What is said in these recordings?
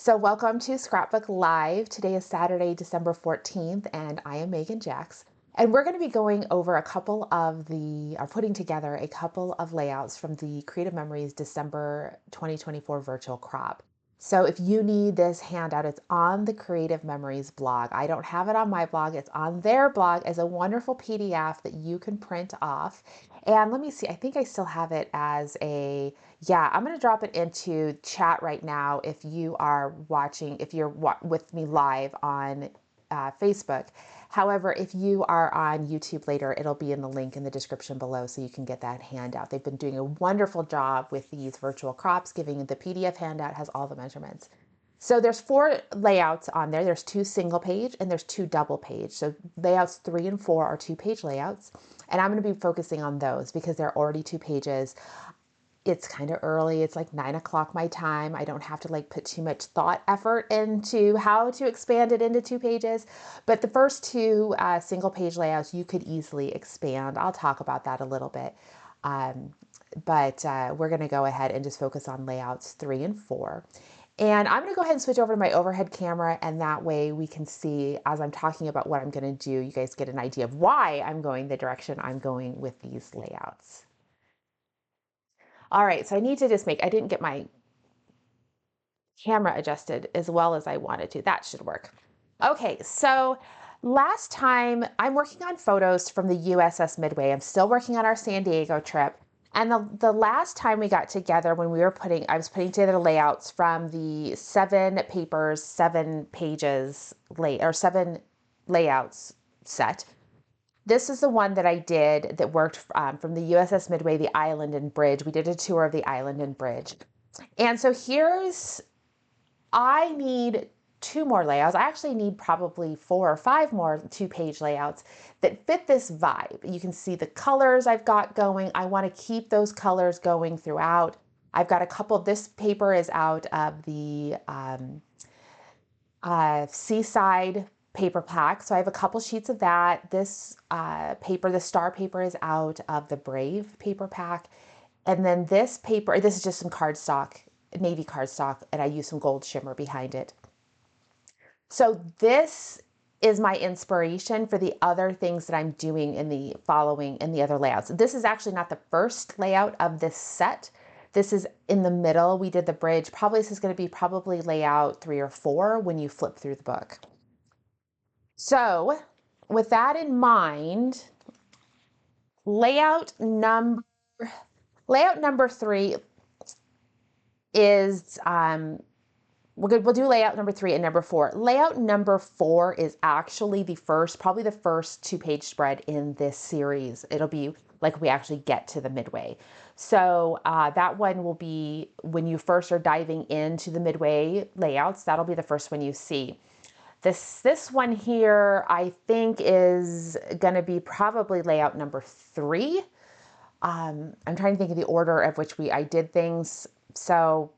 So welcome to Scrapbook Live. Today is Saturday, December 14th, and I am Megan Jax. And we're going to be going over putting together a couple of layouts from the Creative Memories December 2024 virtual crop. So if you need this handout, it's on the Creative Memories blog. I don't have it on my blog. It's on their blog as a wonderful PDF that you can print off. And let me see, I think I still have it as yeah, I'm going to drop it into chat right now if you are watching, if you're with me live on Facebook. However, if you are on YouTube later, it'll be in the link in the description below so you can get that handout. They've been doing a wonderful job with these virtual crops, giving the PDF handout has all the measurements. So there's 4 layouts on there. There's 2 single page and there's 2 double page. So layouts 3 and 4 are 2-page layouts. And I'm going to be focusing on those because they're already 2 pages. It's kind of early. It's like 9 o'clock my time. I don't have to put too much effort into how to expand it into 2 pages. But the first 2 single page layouts, you could easily expand. I'll talk about that a little bit. But we're going to go ahead and just focus on layouts 3 and 4. And I'm going to go ahead and switch over to my overhead camera, and that way we can see as I'm talking about what I'm going to do, you guys get an idea of why I'm going the direction I'm going with these layouts. All right, so I need to just I didn't get my camera adjusted as well as I wanted to. That should work. Okay, so last time I'm working on photos from the USS Midway. I'm still working on our San Diego trip. And the last time we got together when I was putting together layouts from the 7 papers, 7 pages, 7 layouts set. This is the one that I did that worked from the USS Midway, the island and bridge. We did a tour of the island and bridge. And so I need 2 more layouts. I actually need probably 4 or 5 more 2-page layouts that fit this vibe. You can see the colors I've got going. I want to keep those colors going throughout. I've got a couple, this paper is out of the Seaside paper pack. So I have a couple sheets of that. This paper, the star paper, is out of the Brave paper pack. And then this paper, this is just some cardstock, navy cardstock, and I use some gold shimmer behind it. So this is my inspiration for the other things that I'm doing in the other layouts. This is actually not the first layout of this set. This is in the middle. We did the bridge. This is going to be probably layout 3 or 4 when you flip through the book. So with that in mind, layout number 3 is, we'll do layout number 3 and number 4. Layout number 4 is actually probably the first 2-page spread in this series. It'll be like we actually get to the Midway. So that one will be when you first are diving into the Midway layouts, that'll be the first one you see. This one here, I think, is going to be probably layout number 3. I'm trying to think of the order of which I did things. So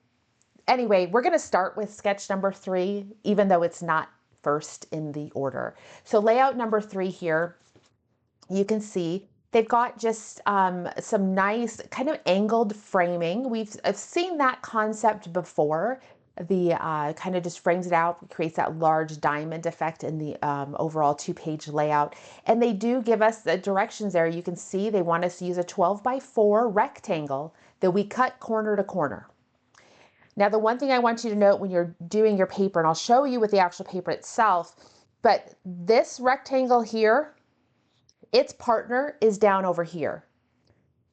anyway, we're going to start with sketch number 3, even though it's not first in the order. So layout number 3 here, you can see they've got just some nice kind of angled framing. I've seen that concept before. The kind of just frames it out, creates that large diamond effect in the overall 2-page layout. And they do give us the directions there. You can see they want us to use a 12x4 rectangle that we cut corner to corner. Now, the one thing I want you to note when you're doing your paper, and I'll show you with the actual paper itself, but this rectangle here, its partner is down over here.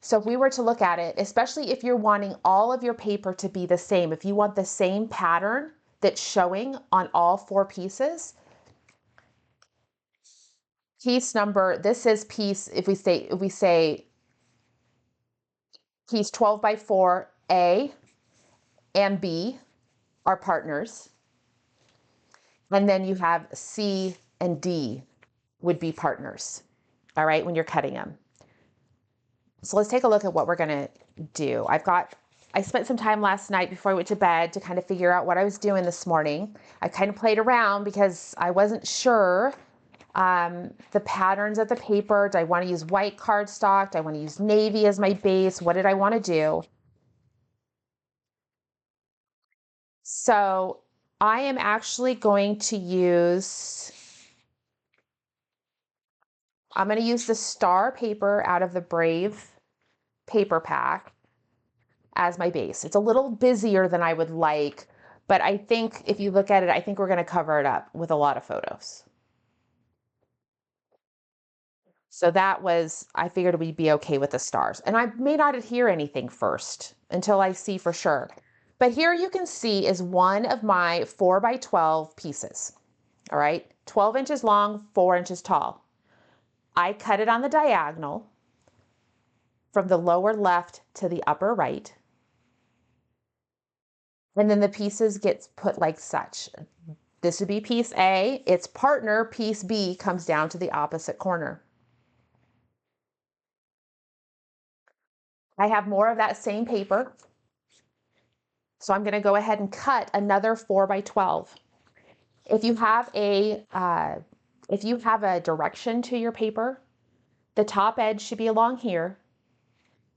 So if we were to look at it, especially if you're wanting all of your paper to be the same, if you want the same pattern that's showing on all 4 pieces, piece number, this is piece, if we say piece 12x4 A and B are partners. And then you have C and D would be partners, all right, when you're cutting them. So let's take a look at what we're going to do. I spent some time last night before I went to bed to kind of figure out what I was doing this morning. I kind of played around because I wasn't sure the patterns of the paper. Do I want to use white cardstock? Do I want to use navy as my base? What did I want to do? So I am actually going to use, I'm going to use the star paper out of the Brave paper pack as my base. It's a little busier than I would like, but I think if you look at it, I think we're going to cover it up with a lot of photos. So that was, I figured we'd be okay with the stars. And I may not adhere anything first until I see for sure. But here you can see is one of my 4x12 pieces. All right, 12 inches long, 4 inches tall. I cut it on the diagonal from the lower left to the upper right. And then the pieces gets put like such. This would be piece A. Its partner, piece B, comes down to the opposite corner. I have more of that same paper. So I'm going to go ahead and cut another 4x12. If you have a direction to your paper, the top edge should be along here.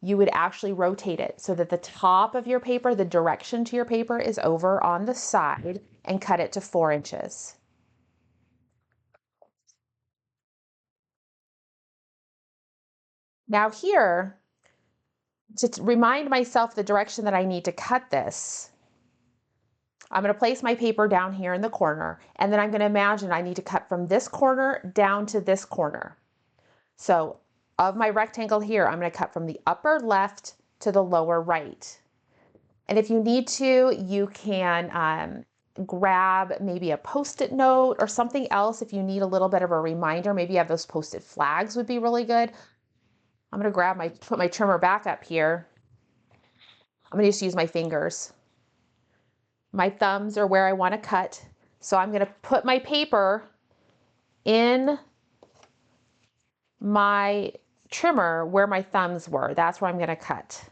You would actually rotate it so that the top of your paper, the direction to your paper, is over on the side, and cut it to 4 inches. Now here, to remind myself the direction that I need to cut this, I'm going to place my paper down here in the corner, and then I'm going to imagine I need to cut from this corner down to this corner. So of my rectangle here, I'm going to cut from the upper left to the lower right. And if you need to, you can grab maybe a Post-it note or something else if you need a little bit of a reminder. Maybe you have those Post-it flags would be really good. I'm going to put my trimmer back up here. I'm going to just use my fingers. My thumbs are where I want to cut. So I'm going to put my paper in my trimmer where my thumbs were. That's where I'm going to cut.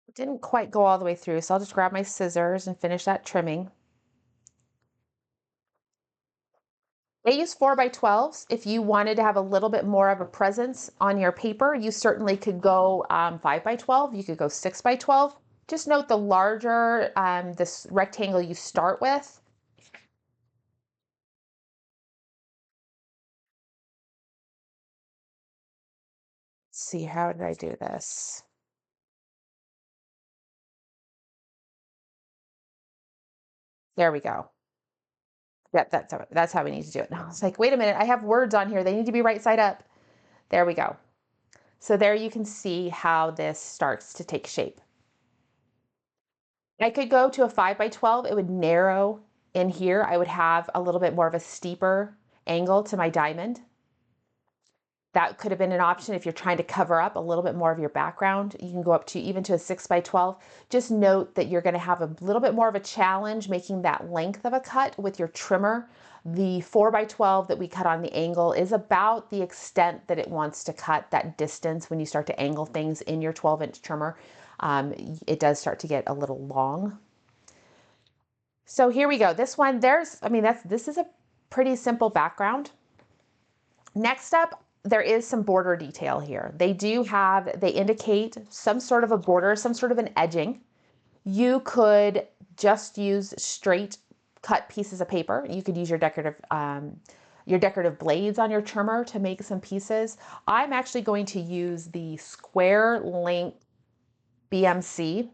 It didn't quite go all the way through, so I'll just grab my scissors and finish that trimming. They use 4x12s. If you wanted to have a little bit more of a presence on your paper, you certainly could go 5x12. You could go 6x12. Just note the larger this rectangle you start with. Let's see, how did I do this? There we go. Yep, that's how we need to do it. Now it's like, wait a minute, I have words on here. They need to be right side up. There we go. So there you can see how this starts to take shape. I could go to a 5x12. It would narrow in here. I would have a little bit more of a steeper angle to my diamond. That could have been an option if you're trying to cover up a little bit more of your background. You can go up to even to a 6x12. Just note that you're going to have a little bit more of a challenge making that length of a cut with your trimmer. The 4x12 that we cut on the angle is about the extent that it wants to cut, that distance when you start to angle things in your 12-inch trimmer. It does start to get a little long. So here we go. This one, this is a pretty simple background. Next up, there is some border detail here. They indicate some sort of a border, some sort of an edging. You could just use straight cut pieces of paper. You could use your decorative blades on your trimmer to make some pieces. I'm actually going to use the square length BMC,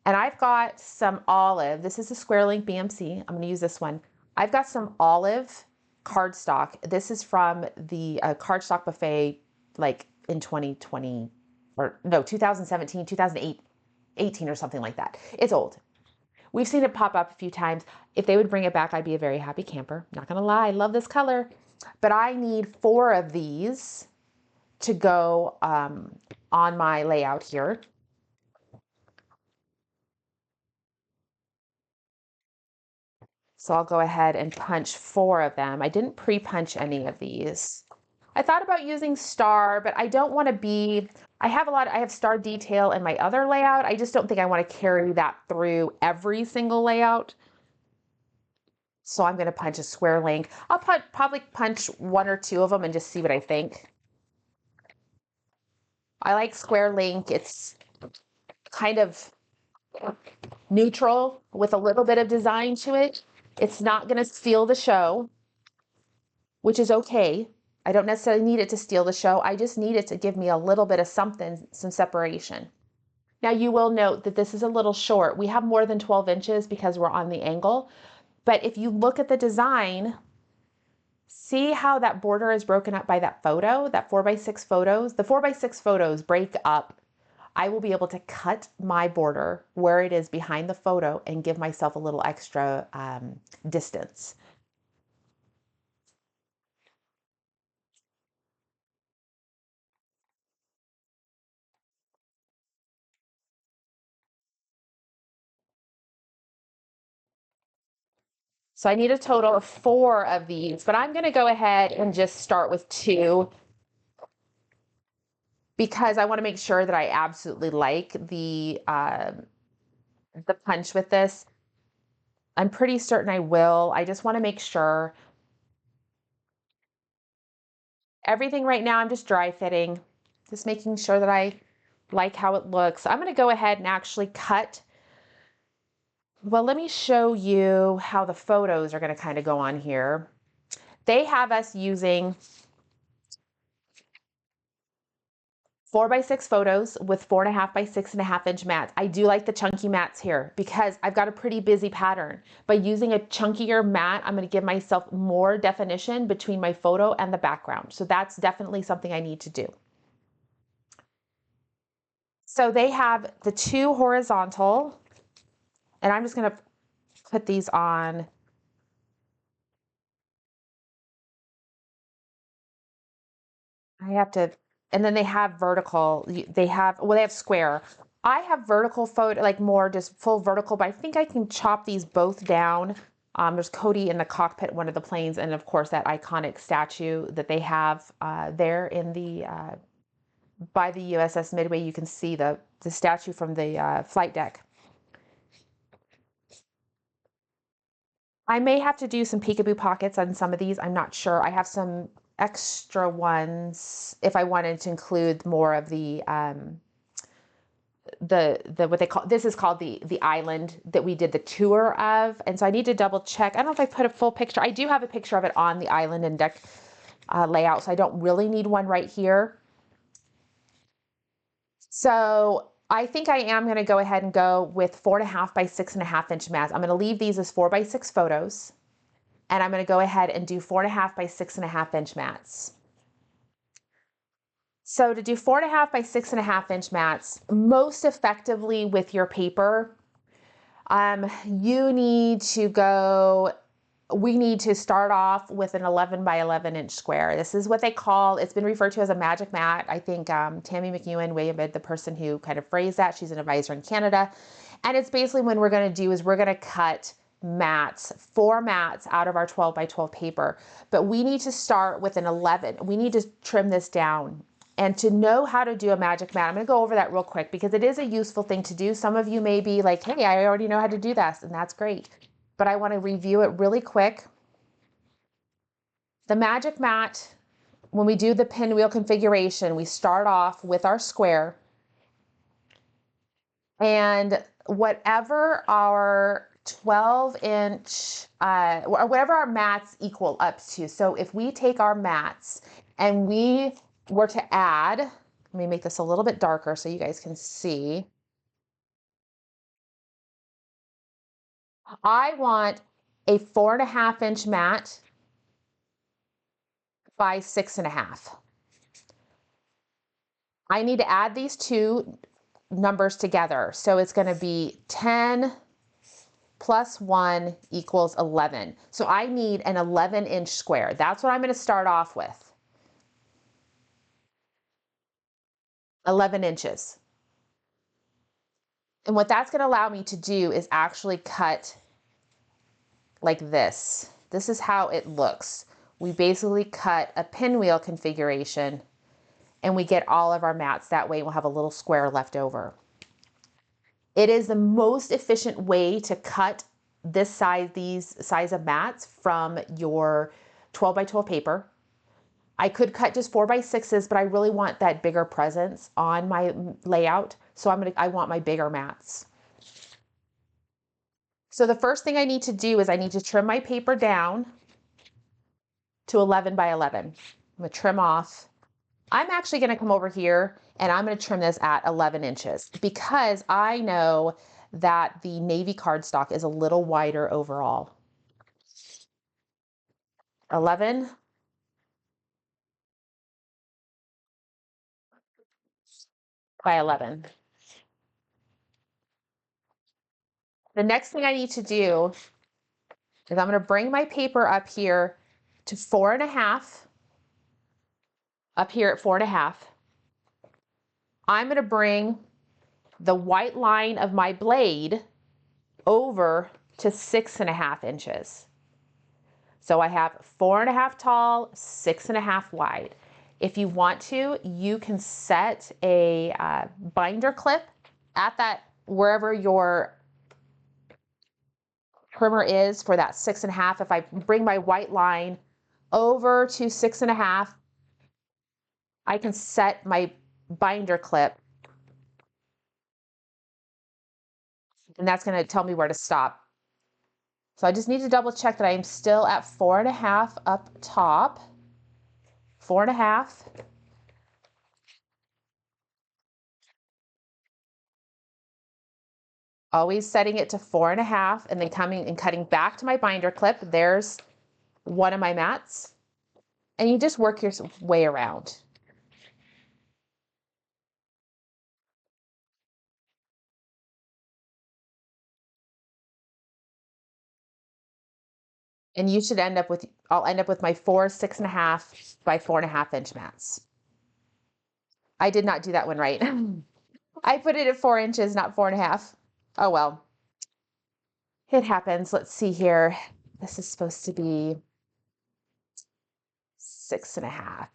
and I've got some olive. This is a square length BMC. I'm going to use this one. I've got some olive cardstock. This is from the cardstock buffet, like in 2020, or no, 2017, 2018 or something like that. It's old. We've seen it pop up a few times. If they would bring it back, I'd be a very happy camper. Not gonna lie, I love this color. But I need 4 of these to go on my layout here. So I'll go ahead and punch 4 of them. I didn't pre-punch any of these. I thought about using star, but I don't want to be, I have star detail in my other layout. I just don't think I want to carry that through every single layout. So I'm going to punch a square link. I'll probably punch 1 or 2 of them and just see what I think. I like square link. It's kind of neutral with a little bit of design to it. It's not going to steal the show, which is okay. I don't necessarily need it to steal the show. I just need it to give me a little bit of something, some separation. Now you will note that this is a little short. We have more than 12 inches because we're on the angle. But if you look at the design, see how that border is broken up by that photo, that 4x6 photos? The 4x6 photos break up. I will be able to cut my border where it is behind the photo and give myself a little extra distance. So I need a total of 4 of these, but I'm going to go ahead and just start with 2 because I want to make sure that I absolutely like the punch with this. I'm pretty certain I will. I just want to make sure. Everything right now, I'm just dry fitting, just making sure that I like how it looks. I'm going to go ahead and actually cut. Well, let me show you how the photos are going to kind of go on here. They have us using 4x6 photos with 4.5 by 6.5 inch mats. I do like the chunky mats here because I've got a pretty busy pattern. By using a chunkier mat, I'm going to give myself more definition between my photo and the background. So that's definitely something I need to do. So they have the 2 horizontal, and I'm just going to put these on. I have to, and then they have vertical. They have, well, they have square. I have vertical photo, like more just full vertical, but I think I can chop these both down. There's Cody in the cockpit, one of the planes, and of course that iconic statue that they have there in the by the USS Midway. You can see the statue from the flight deck. I may have to do some peekaboo pockets on some of these. I'm not sure. I have some extra ones if I wanted to include more of the what they call, this is called the island that we did the tour of, and so I need to double check. I don't know if I put a full picture. I do have a picture of it on the island and deck layout, so I don't really need one right here. So I think I am going to go ahead and go with 4.5 by 6.5 inch mats. I'm going to leave these as 4x6 photos, and I'm going to go ahead and do 4.5 by 6.5 inch mats. So to do 4.5 by 6.5 inch mats most effectively with your paper, you need to go, we need to start off with an 11 by 11 inch square. This is what they call, it's been referred to as a magic mat. I think Tammy McEwen, the person who kind of phrased that, she's an advisor in Canada. And it's basically when we're going to do is we're going to cut mats, 4 mats out of our 12 by 12 paper. But we need to start with an 11. We need to trim this down. And to know how to do a magic mat, I'm going to go over that real quick because it is a useful thing to do. Some of you may be like, hey, I already know how to do this, and that's great. But I want to review it really quick. The magic mat, when we do the pinwheel configuration, we start off with our square. And whatever our 12-inch, or whatever our mats equal up to. So if we take our mats and we were to add, let me make this a little bit darker so you guys can see. I want a 4.5 inch mat by 6.5. I need to add these 2 numbers together. So it's going to be 10 plus 1 equals 11. So I need an 11-inch square. That's what I'm going to start off with. 11 inches. And what that's going to allow me to do is actually cut like this. This is how it looks. We basically cut a pinwheel configuration and we get all of our mats. That way we'll have a little square left over. It is the most efficient way to cut this size, these size of mats from your 12 by 12 paper. I could cut just 4x6s, but I really want that bigger presence on my layout. So I want my bigger mats. So the first thing I need to do is I need to trim my paper down to 11 by 11. I'm gonna trim off. I'm actually gonna come over here and I'm gonna trim this at 11 inches because I know that the navy cardstock is a little wider overall. 11 by 11. The next thing I need to do is I'm gonna bring my paper up here to 4.5, up here at 4.5. I'm gonna bring the white line of my blade over to 6.5 inches. So I have 4.5 tall, 6.5 wide. If you want to, you can set a binder clip at that, wherever your trimmer is for that 6.5. If I bring my white line over to 6.5, I can set my binder clip, and that's going to tell me where to stop. So I just need to double check that I am still at 4.5 up top. 4.5. Always setting it to 4.5 and then coming and cutting back to my binder clip. There's one of my mats. And you just work your way around. And you should end up with, I'll end up with my 6.5 by 4.5 inch mats. I did not do that one right. I put it at 4 inches, not 4.5. Oh well, it happens. Let's see here. This is supposed to be 6.5.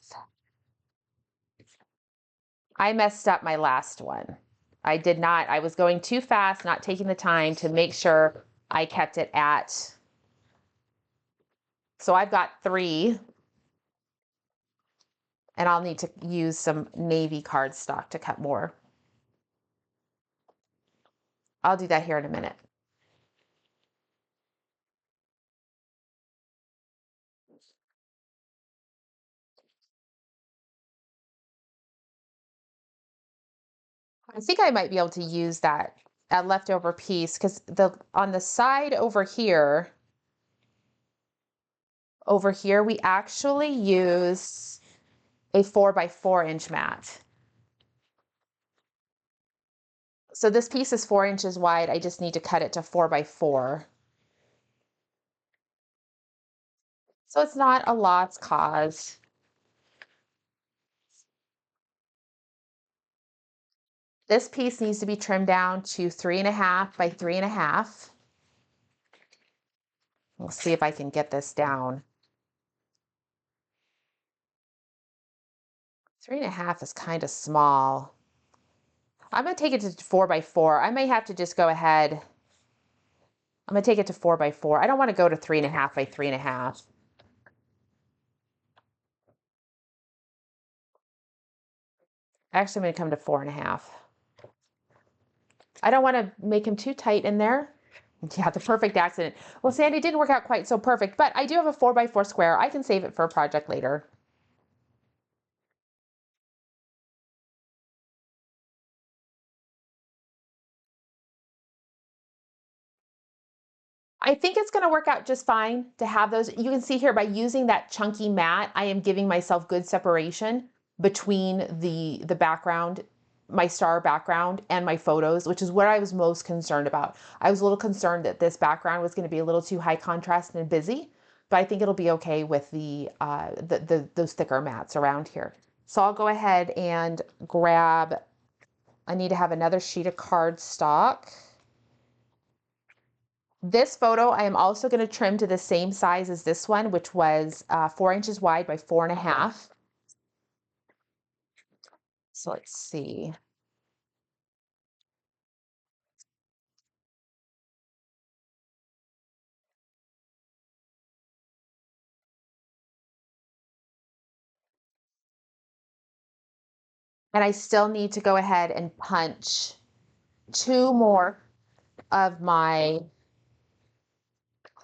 I messed up my last one. I did not, I was going too fast, not taking the time to make sure I kept it at. So I've got 3, and I'll need to use some navy cardstock to cut more. I'll do that here in a minute. I think I might be able to use that leftover piece because on the side over here, we actually use a 4 by 4 inch mat. So this piece is 4 inches wide. I just need to cut it to 4 by 4. So it's not a lost cause. This piece needs to be trimmed down to 3.5 by 3.5. We'll see if I can get this down. 3.5 is kind of small. I'm gonna take it to 4 by 4. I may have to just go ahead. I'm gonna take it to 4 by 4. I don't want to go to 3.5 by 3.5. Actually, I'm gonna come to 4.5. I don't want to make him too tight in there. Yeah, the perfect accident. Well, Sandy, didn't work out quite so perfect, but I do have a 4 by 4 square. I can save it for a project later. I think it's going to work out just fine to have those. You can see here by using that chunky mat, I am giving myself good separation between the background, my star background, and my photos, which is what I was most concerned about. I was a little concerned that this background was going to be a little too high contrast and busy, but I think it'll be okay with those thicker mats around here. So I'll go ahead and grab, I need to have another sheet of cardstock. This photo I am also going to trim to the same size as this one, which was 4 inches wide by 4.5. So let's see. And I still need to go ahead and punch two more of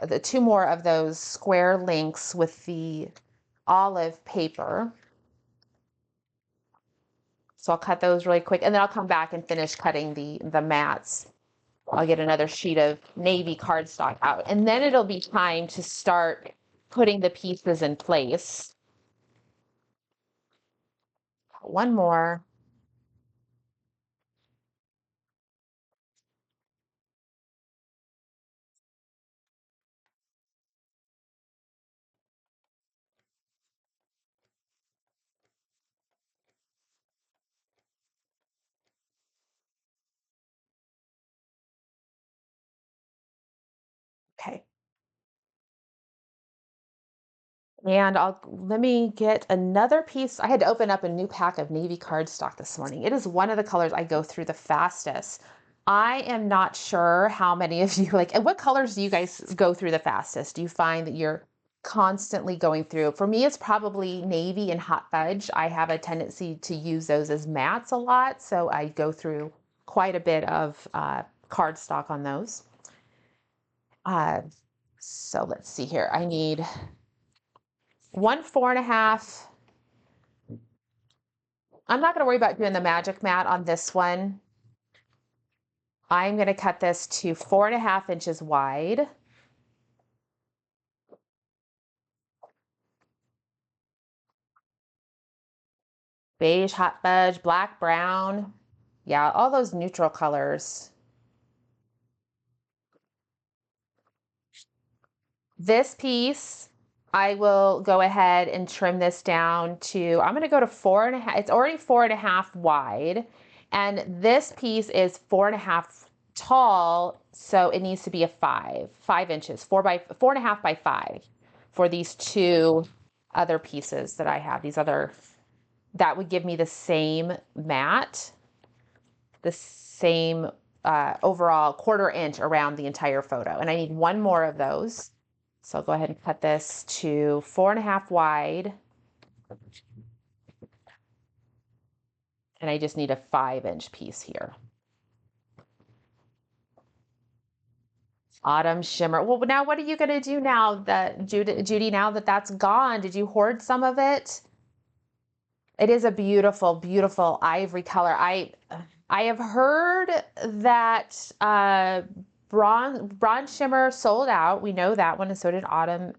the two more of those square links with the olive paper. So I'll cut those really quick and then I'll come back and finish cutting the mats. I'll get another sheet of navy cardstock out and then it'll be time to start putting the pieces in place. One more. Okay. And let me get another piece. I had to open up a new pack of navy cardstock this morning. It is one of the colors I go through the fastest. I am not sure how many of you like, and what colors do you guys go through the fastest? Do you find that you're constantly going through? For me, it's probably navy and hot fudge. I have a tendency to use those as mats a lot, so I go through quite a bit of cardstock on those. Uh, so let's see here. I need one 4.5. I'm not going to worry about doing the magic mat on this one. I'm going to cut this to 4.5 inches wide. Beige, hot fudge, black, brown. Yeah, all those neutral colors. This piece, I will go ahead and trim this down to, I'm going to go to 4.5. It's already 4.5 wide. And this piece is 4.5 tall. So it needs to be a 5 inches, 4.5 by 5 for these two other pieces that I have. That would give me the same mat, the same overall 1/4 inch around the entire photo. And I need one more of those. So I'll go ahead and cut this to 4.5 wide. And I just need a 5-inch piece here. Autumn shimmer. Well, now what are you going to do now that Judy, now that that's gone? Did you hoard some of it? It is a beautiful, beautiful ivory color. I have heard that bronze shimmer sold out. We know that one, and so did autumn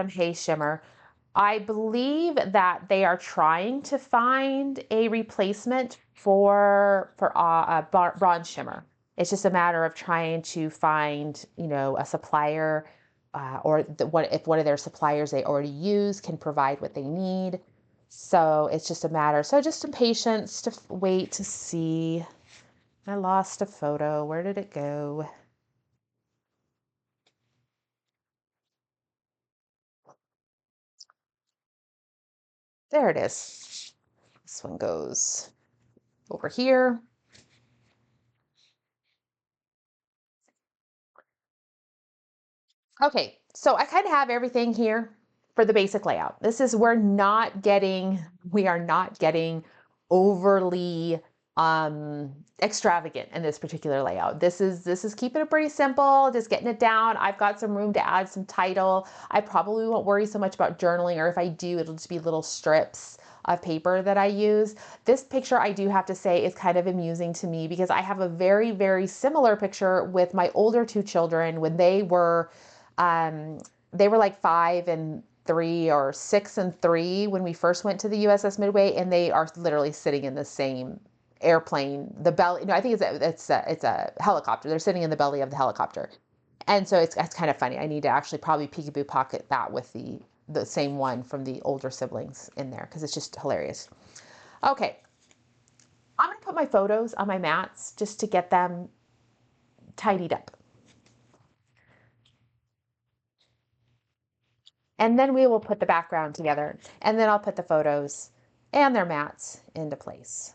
hay shimmer. I believe that they are trying to find a replacement for bronze shimmer. It's just a matter of trying to find, a supplier, or if one of their suppliers they already use can provide what they need. So it's just a matter. So just some patience to wait to see. I lost a photo. Where did it go? There it is. This one goes over here. Okay, so I kind of have everything here for the basic layout. We are not getting overly extravagant in this particular layout. This is keeping it pretty simple, just getting it down. I've got some room to add some title. I probably won't worry so much about journaling, or if I do, it'll just be little strips of paper that I use. This picture, I do have to say, is kind of amusing to me because I have a very, very similar picture with my older two children when um, they were like 5 and 3 or 6 and 3 when we first went to the USS Midway, and they are literally sitting in the same airplane. The belly, no, I think it's a helicopter. They're sitting in the belly of the helicopter, and so it's kind of funny. I need to actually probably peekaboo pocket that with the same one from the older siblings in there because it's just hilarious. Okay, I'm gonna put my photos on my mats just to get them tidied up. And then we will put the background together, and then I'll put the photos and their mats into place.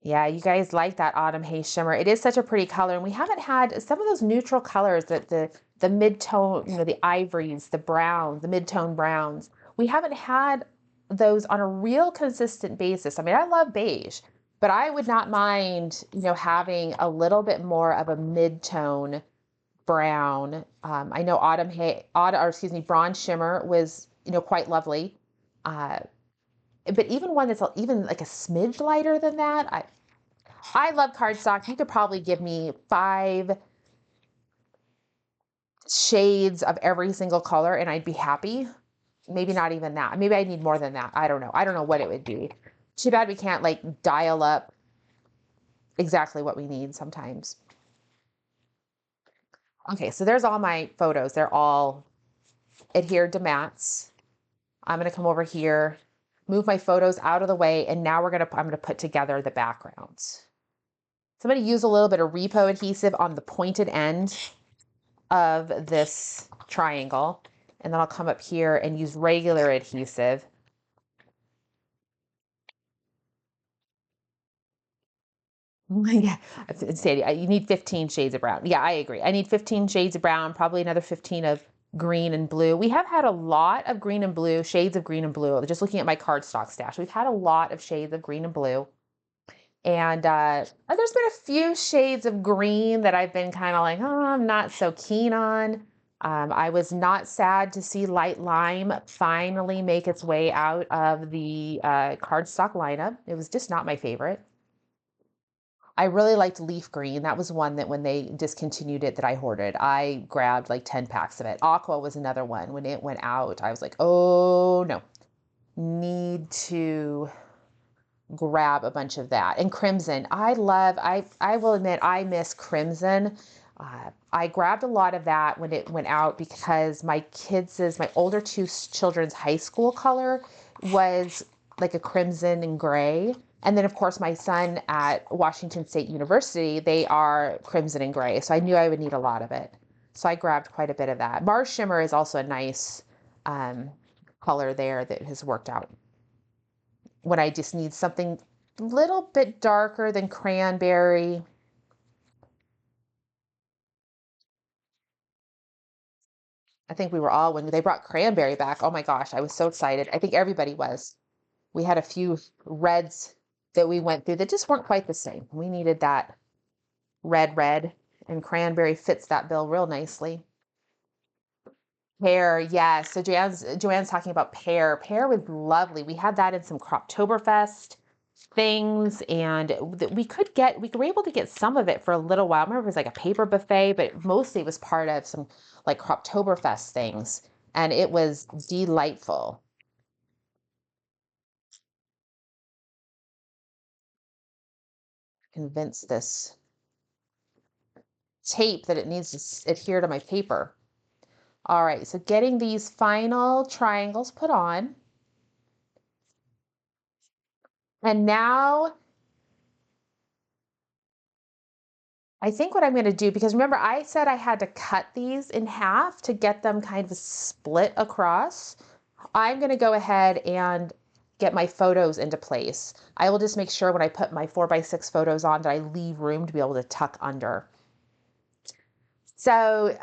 Yeah, you guys like that autumn haze shimmer. It is such a pretty color, and we haven't had some of those neutral colors that the mid-tone, the ivories, the browns, the mid-tone browns. We haven't had those on a real consistent basis. I mean, I love beige, but I would not mind, having a little bit more of a mid-tone brown. I know or excuse me, bronze shimmer was, quite lovely. Uh, but even one that's even like a smidge lighter than that, I love cardstock. You could probably give me 5 shades of every single color and I'd be happy. Maybe not even that. Maybe I need more than that. I don't know. I don't know what it would be. Too bad we can't like dial up exactly what we need sometimes. Okay, so there's all my photos. They're all adhered to mats. I'm gonna come over here, move my photos out of the way, and now I'm gonna put together the backgrounds. So I'm gonna use a little bit of repo adhesive on the pointed end of this triangle, and then I'll come up here and use regular adhesive. Yeah, Sadie, you need 15 shades of brown. Yeah, I agree. I need 15 shades of brown, probably another 15 of green and blue. We have had a lot of green and blue, shades of green and blue. Just looking at my cardstock stash, we've had a lot of shades of green and blue. And there's been a few shades of green that I've been kind of like, oh, I'm not so keen on. I was not sad to see light lime finally make its way out of the cardstock lineup. It was just not my favorite. I really liked leaf green. That was one that when they discontinued it that I hoarded. I grabbed like 10 packs of it. Aqua was another one. When it went out, I was like, oh no, need to grab a bunch of that. And crimson, I will admit, I miss crimson. I grabbed a lot of that when it went out because my older two children's high school color was like a crimson and gray. And then, of course, my son at Washington State University, they are crimson and gray. So I knew I would need a lot of it. So I grabbed quite a bit of that. Mars Shimmer is also a nice color there that has worked out when I just need something a little bit darker than cranberry. I think we were all, when they brought cranberry back, oh my gosh, I was so excited. I think everybody was. We had a few reds that we went through that just weren't quite the same. We needed that red, and cranberry fits that bill real nicely. Pear, yes. So Joanne's talking about pear. Pear was lovely. We had that in some Croptoberfest things, and we were able to get some of it for a little while. I remember it was like a paper buffet, but mostly it was part of some like Croptoberfest things, and it was delightful. Convince this tape that it needs to adhere to my paper. All right, so getting these final triangles put on. And now I think what I'm going to do, because remember I said I had to cut these in half to get them kind of split across. I'm going to go ahead and get my photos into place. I will just make sure when I put my 4x6 photos on that I leave room to be able to tuck under. So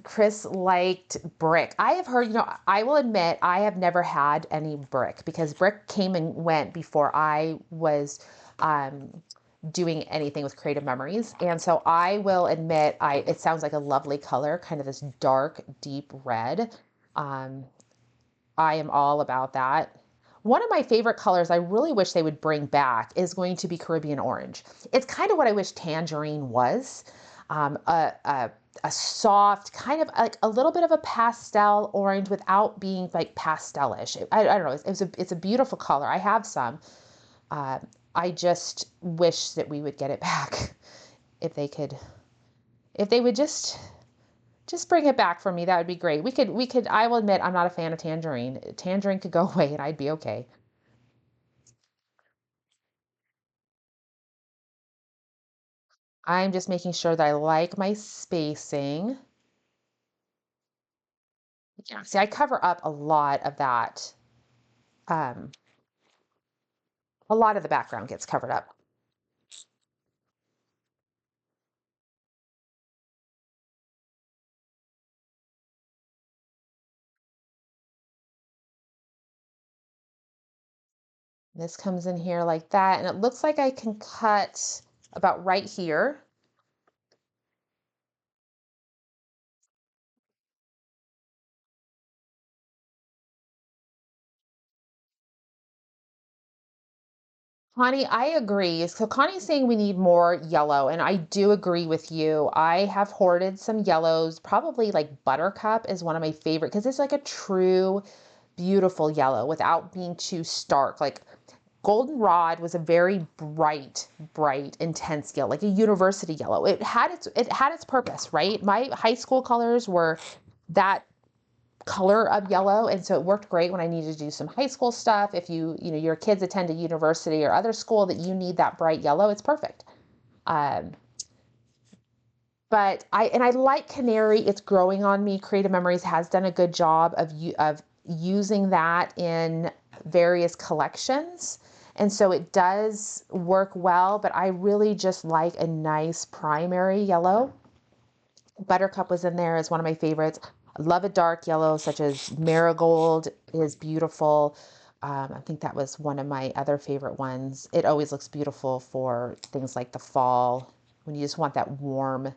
Chris liked brick. I have heard, I will admit I have never had any brick because brick came and went before I was doing anything with Creative Memories. And so I will admit, it sounds like a lovely color, kind of this dark, deep red. Um, I am all about that. One of my favorite colors I really wish they would bring back is going to be Caribbean orange. It's kind of what I wish tangerine was. Um, a, a, a soft, kind of like a little bit of a pastel orange without being like pastelish. I don't know. It's a beautiful color. I have some. Uh, I just wish that we would get it back if they could, if they would just bring it back for me. That would be great. We could, I will admit I'm not a fan of tangerine. Tangerine could go away and I'd be okay. I'm just making sure that I like my spacing. Yeah. See, I cover up a lot of that. Um, a lot of the background gets covered up. This comes in here like that, and it looks like I can cut about right here. Connie, I agree. So Connie's saying we need more yellow, and I do agree with you. I have hoarded some yellows. Probably like Buttercup is one of my favorite because it's like a true beautiful yellow without being too stark. Like Goldenrod was a very bright, bright, intense yellow, like a university yellow. It had its purpose, right? My high school colors were that color of yellow, and so it worked great when I needed to do some high school stuff. If your kids attend a university or other school that you need that bright yellow, it's perfect. Um, but I like Canary. It's growing on me. Creative Memories has done a good job of using that in various collections. And so it does work well, but I really just like a nice primary yellow. Buttercup was in there as one of my favorites. I love a dark yellow, such as Marigold is beautiful. I think that was one of my other favorite ones. It always looks beautiful for things like the fall when you just want that warm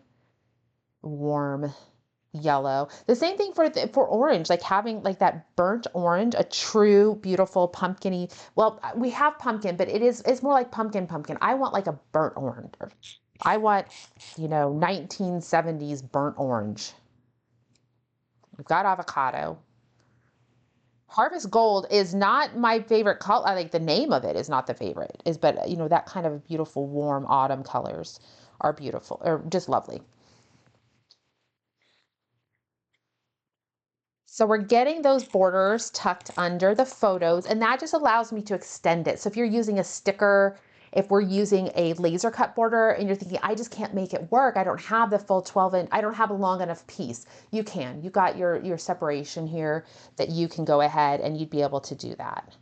yellow. The same thing for orange, like having like that burnt orange, a true beautiful pumpkiny. Well, we have pumpkin, but it's more like pumpkin. I want like a burnt orange. I want, 1970s burnt orange. We've got avocado. Harvest Gold is not my favorite color. Like the name of it is not the favorite. But that kind of beautiful warm autumn colors are beautiful or just lovely. So we're getting those borders tucked under the photos, and that just allows me to extend it. So if you're using a sticker, if we're using a laser cut border and you're thinking, I just can't make it work, I don't have the full 12 inch, I don't have a long enough piece, you can. You got your separation here that you can go ahead and you'd be able to do that.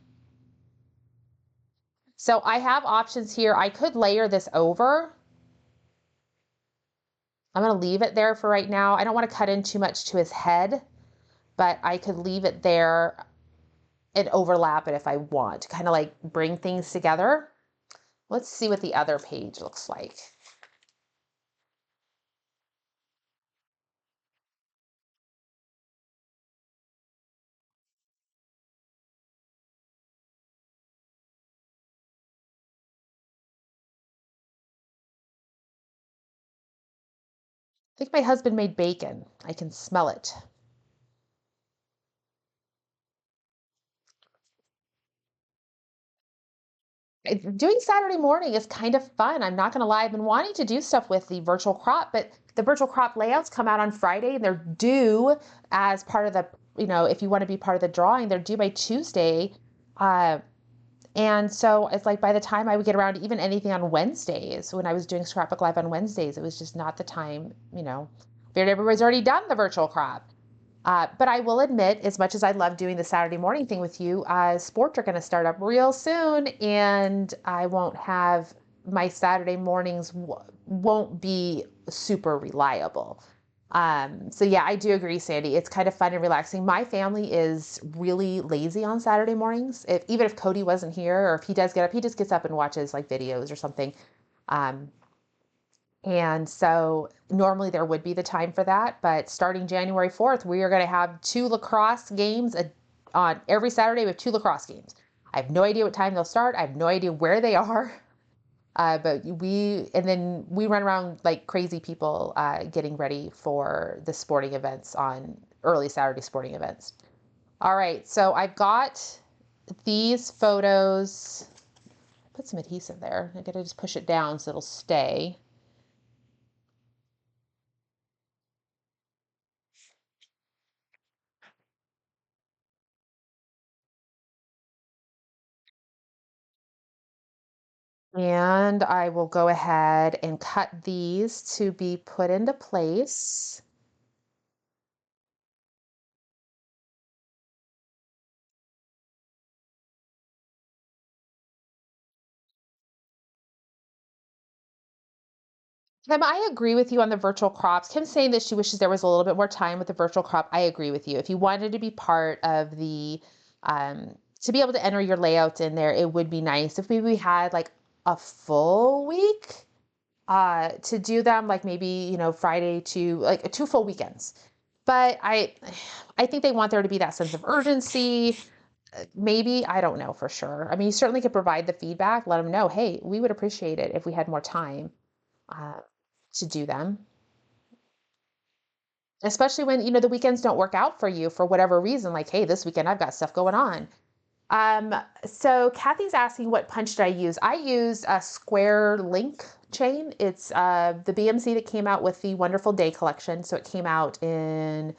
So I have options here. I could layer this over. I'm going to leave it there for right now. I don't want to cut in too much to his head, but I could leave it there and overlap it if I want to kind of like bring things together. Let's see what the other page looks like. I think my husband made bacon. I can smell it. Doing Saturday morning is kind of fun. I'm not going to lie. I've been wanting to do stuff with the virtual crop, but the virtual crop layouts come out on Friday and they're due as part of if you want to be part of the drawing, they're due by Tuesday. Uh, and so it's like by the time I would get around to even anything on Wednesdays, when I was doing Scrapbook Live on Wednesdays, it was just not the time. Figured everybody's already done the virtual crop. But I will admit, as much as I love doing the Saturday morning thing with you, sports are going to start up real soon, and I won't have my Saturday mornings won't be super reliable. So yeah, I do agree, Sandy. It's kind of fun and relaxing. My family is really lazy on Saturday mornings. Even if Cody wasn't here, or if he does get up, he just gets up and watches like videos or something. Um, and so normally there would be the time for that, but starting January 4th, we are going to have two lacrosse games on every Saturday. We have two lacrosse games. I have no idea what time they'll start. I have no idea where they are. And then we run around like crazy people getting ready for the sporting events on early Saturday sporting events. All right, so I've got these photos. Put some adhesive there. I gotta just push it down so it'll stay. And I will go ahead and cut these to be put into place. Kim, I agree with you on the virtual crops. Kim's saying that she wishes there was a little bit more time with the virtual crop. I agree with you. If you wanted to be part of the to be able to enter your layouts in there, it would be nice if maybe we had like a full week to do them, like maybe, you know, Friday to like 2 full weekends. But I think they want there to be that sense of urgency. Maybe, I don't know for sure. I mean, you certainly could provide the feedback, let them know, hey, we would appreciate it if we had more time uh, to do them. Especially when, you know, the weekends don't work out for you for whatever reason, like, hey, this weekend I've got stuff going on. Um, so Kathy's asking what punch did I use? I used a square link chain. It's the BMC that came out with the Wonderful Day collection. So it came out in,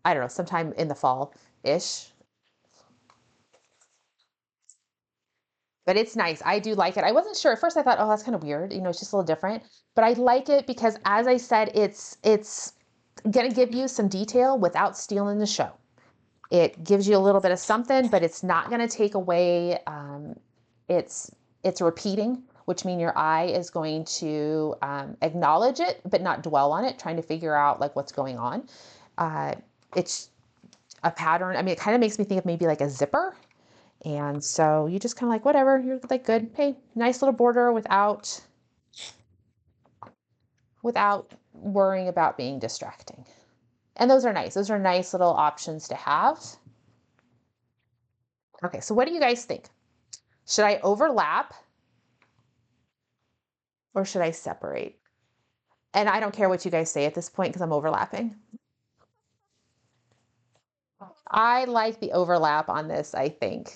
I don't know, sometime in the fall-ish. But it's nice. I do like it. I wasn't sure at first. I thought, oh, that's kind of weird. You know, it's just a little different. But I like it because, as I said, it's gonna give you some detail without stealing the show. It gives you a little bit of something, but it's not going to take away. It's it's repeating, which means your eye is going to acknowledge it, but not dwell on it, trying to figure out like what's going on. Uh, it's a pattern. I mean, it kind of makes me think of maybe like a zipper. And so you just kind of like, whatever, you're like, good. Hey, nice little border without worrying about being distracting. And those are nice. Those are nice little options to have. Okay, so what do you guys think? Should I overlap or should I separate? And I don't care what you guys say at this point because I'm overlapping. I like the overlap on this, I think.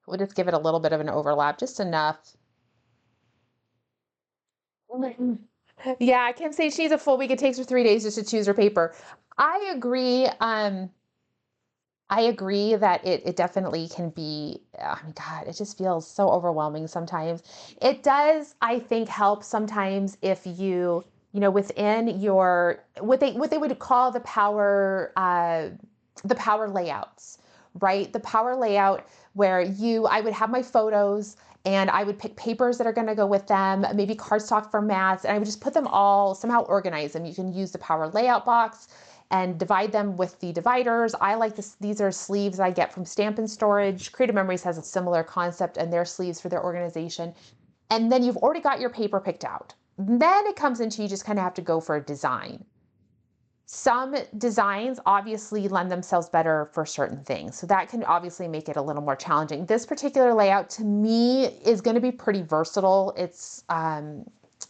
We'll just give it a little bit of an overlap, just enough. Yeah, Kim says she needs a full week. It takes her 3 days just to choose her paper. I agree. I agree that it definitely can be, I mean, God, it just feels so overwhelming sometimes. It does, I think, help sometimes if you know, within your, what they would call the power layouts, right? The power layout where I would have my photos and I would pick papers that are going to go with them, maybe cardstock formats, and I would just put them all, somehow organize them. You can use the power layout box and divide them with the dividers. I like this. These are sleeves I get from Stamp and Storage. Creative Memories has a similar concept and their sleeves for their organization. And then you've already got your paper picked out. Then it comes into you just kind of have to go for a design. Some designs obviously lend themselves better for certain things. So that can obviously make it a little more challenging. This particular layout to me is going to be pretty versatile. It's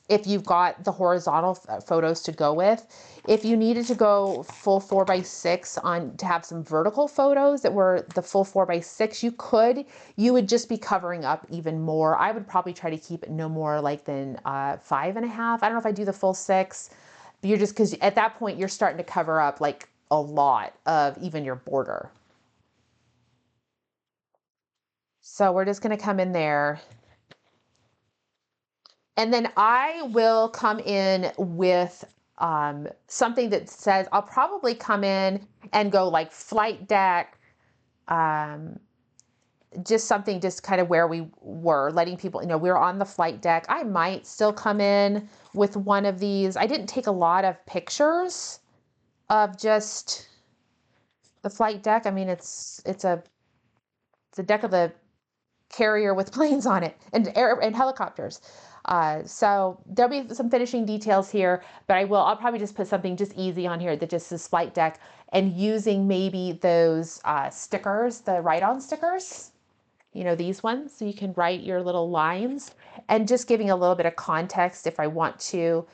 if you've got the horizontal photos to go with. If you needed to go full 4x6 on to have some vertical photos that were the full 4x6, you could. You would just be covering up even more. I would probably try to keep it no more like than 5.5. I don't know if I do the full 6. But you're just, because at that point you're starting to cover up like a lot of even your border. So we're just going to come in there. And then I will come in with something that says, I'll probably come in and go like flight deck, just something just kind of where we were, letting people, you know, we were on the flight deck. I might still come in with one of these. I didn't take a lot of pictures of just the flight deck. I mean, it's a deck of the carrier with planes on it and helicopters. So there'll be some finishing details here, but I'll probably just put something just easy on here that just says flight deck, and using maybe those stickers, the write-on stickers, you know, these ones, so you can write your little lines, and just giving a little bit of context if I want to.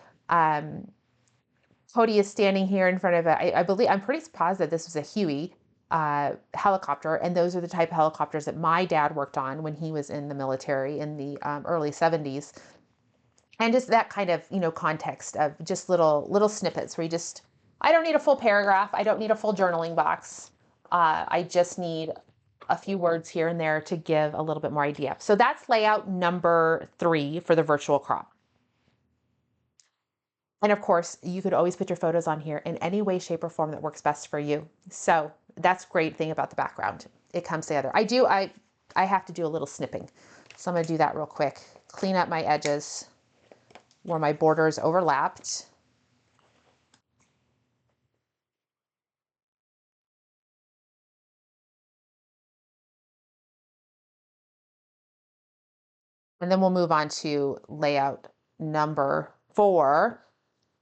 Cody is standing here in front of I believe, I'm pretty positive this was a Huey helicopter, and those are the type of helicopters that my dad worked on when he was in the military in the early 70s. And just that kind of, you know, context of just little snippets where I don't need a full paragraph. I don't need a full journaling box. I just need a few words here and there to give a little bit more idea. So that's layout number 3 for the virtual crop. And of course, you could always put your photos on here in any way, shape, or form that works best for you. So that's great thing about the background. It comes together. I have to do a little snipping. So I'm gonna do that real quick. Clean up my edges where my borders overlapped. And then we'll move on to layout number 4,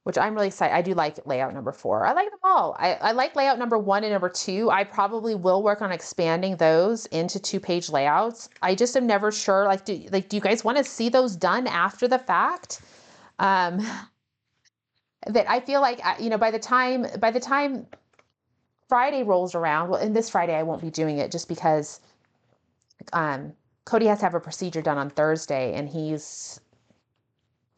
which I'm really excited. I do like layout number 4. I like them all. I like layout number 1 and number 2. I probably will work on expanding those into 2-page layouts. I just am never sure, like, do you guys want to see those done after the fact? That I feel like, you know, by the time Friday rolls around, well, and this Friday I won't be doing it just because Cody has to have a procedure done on Thursday, and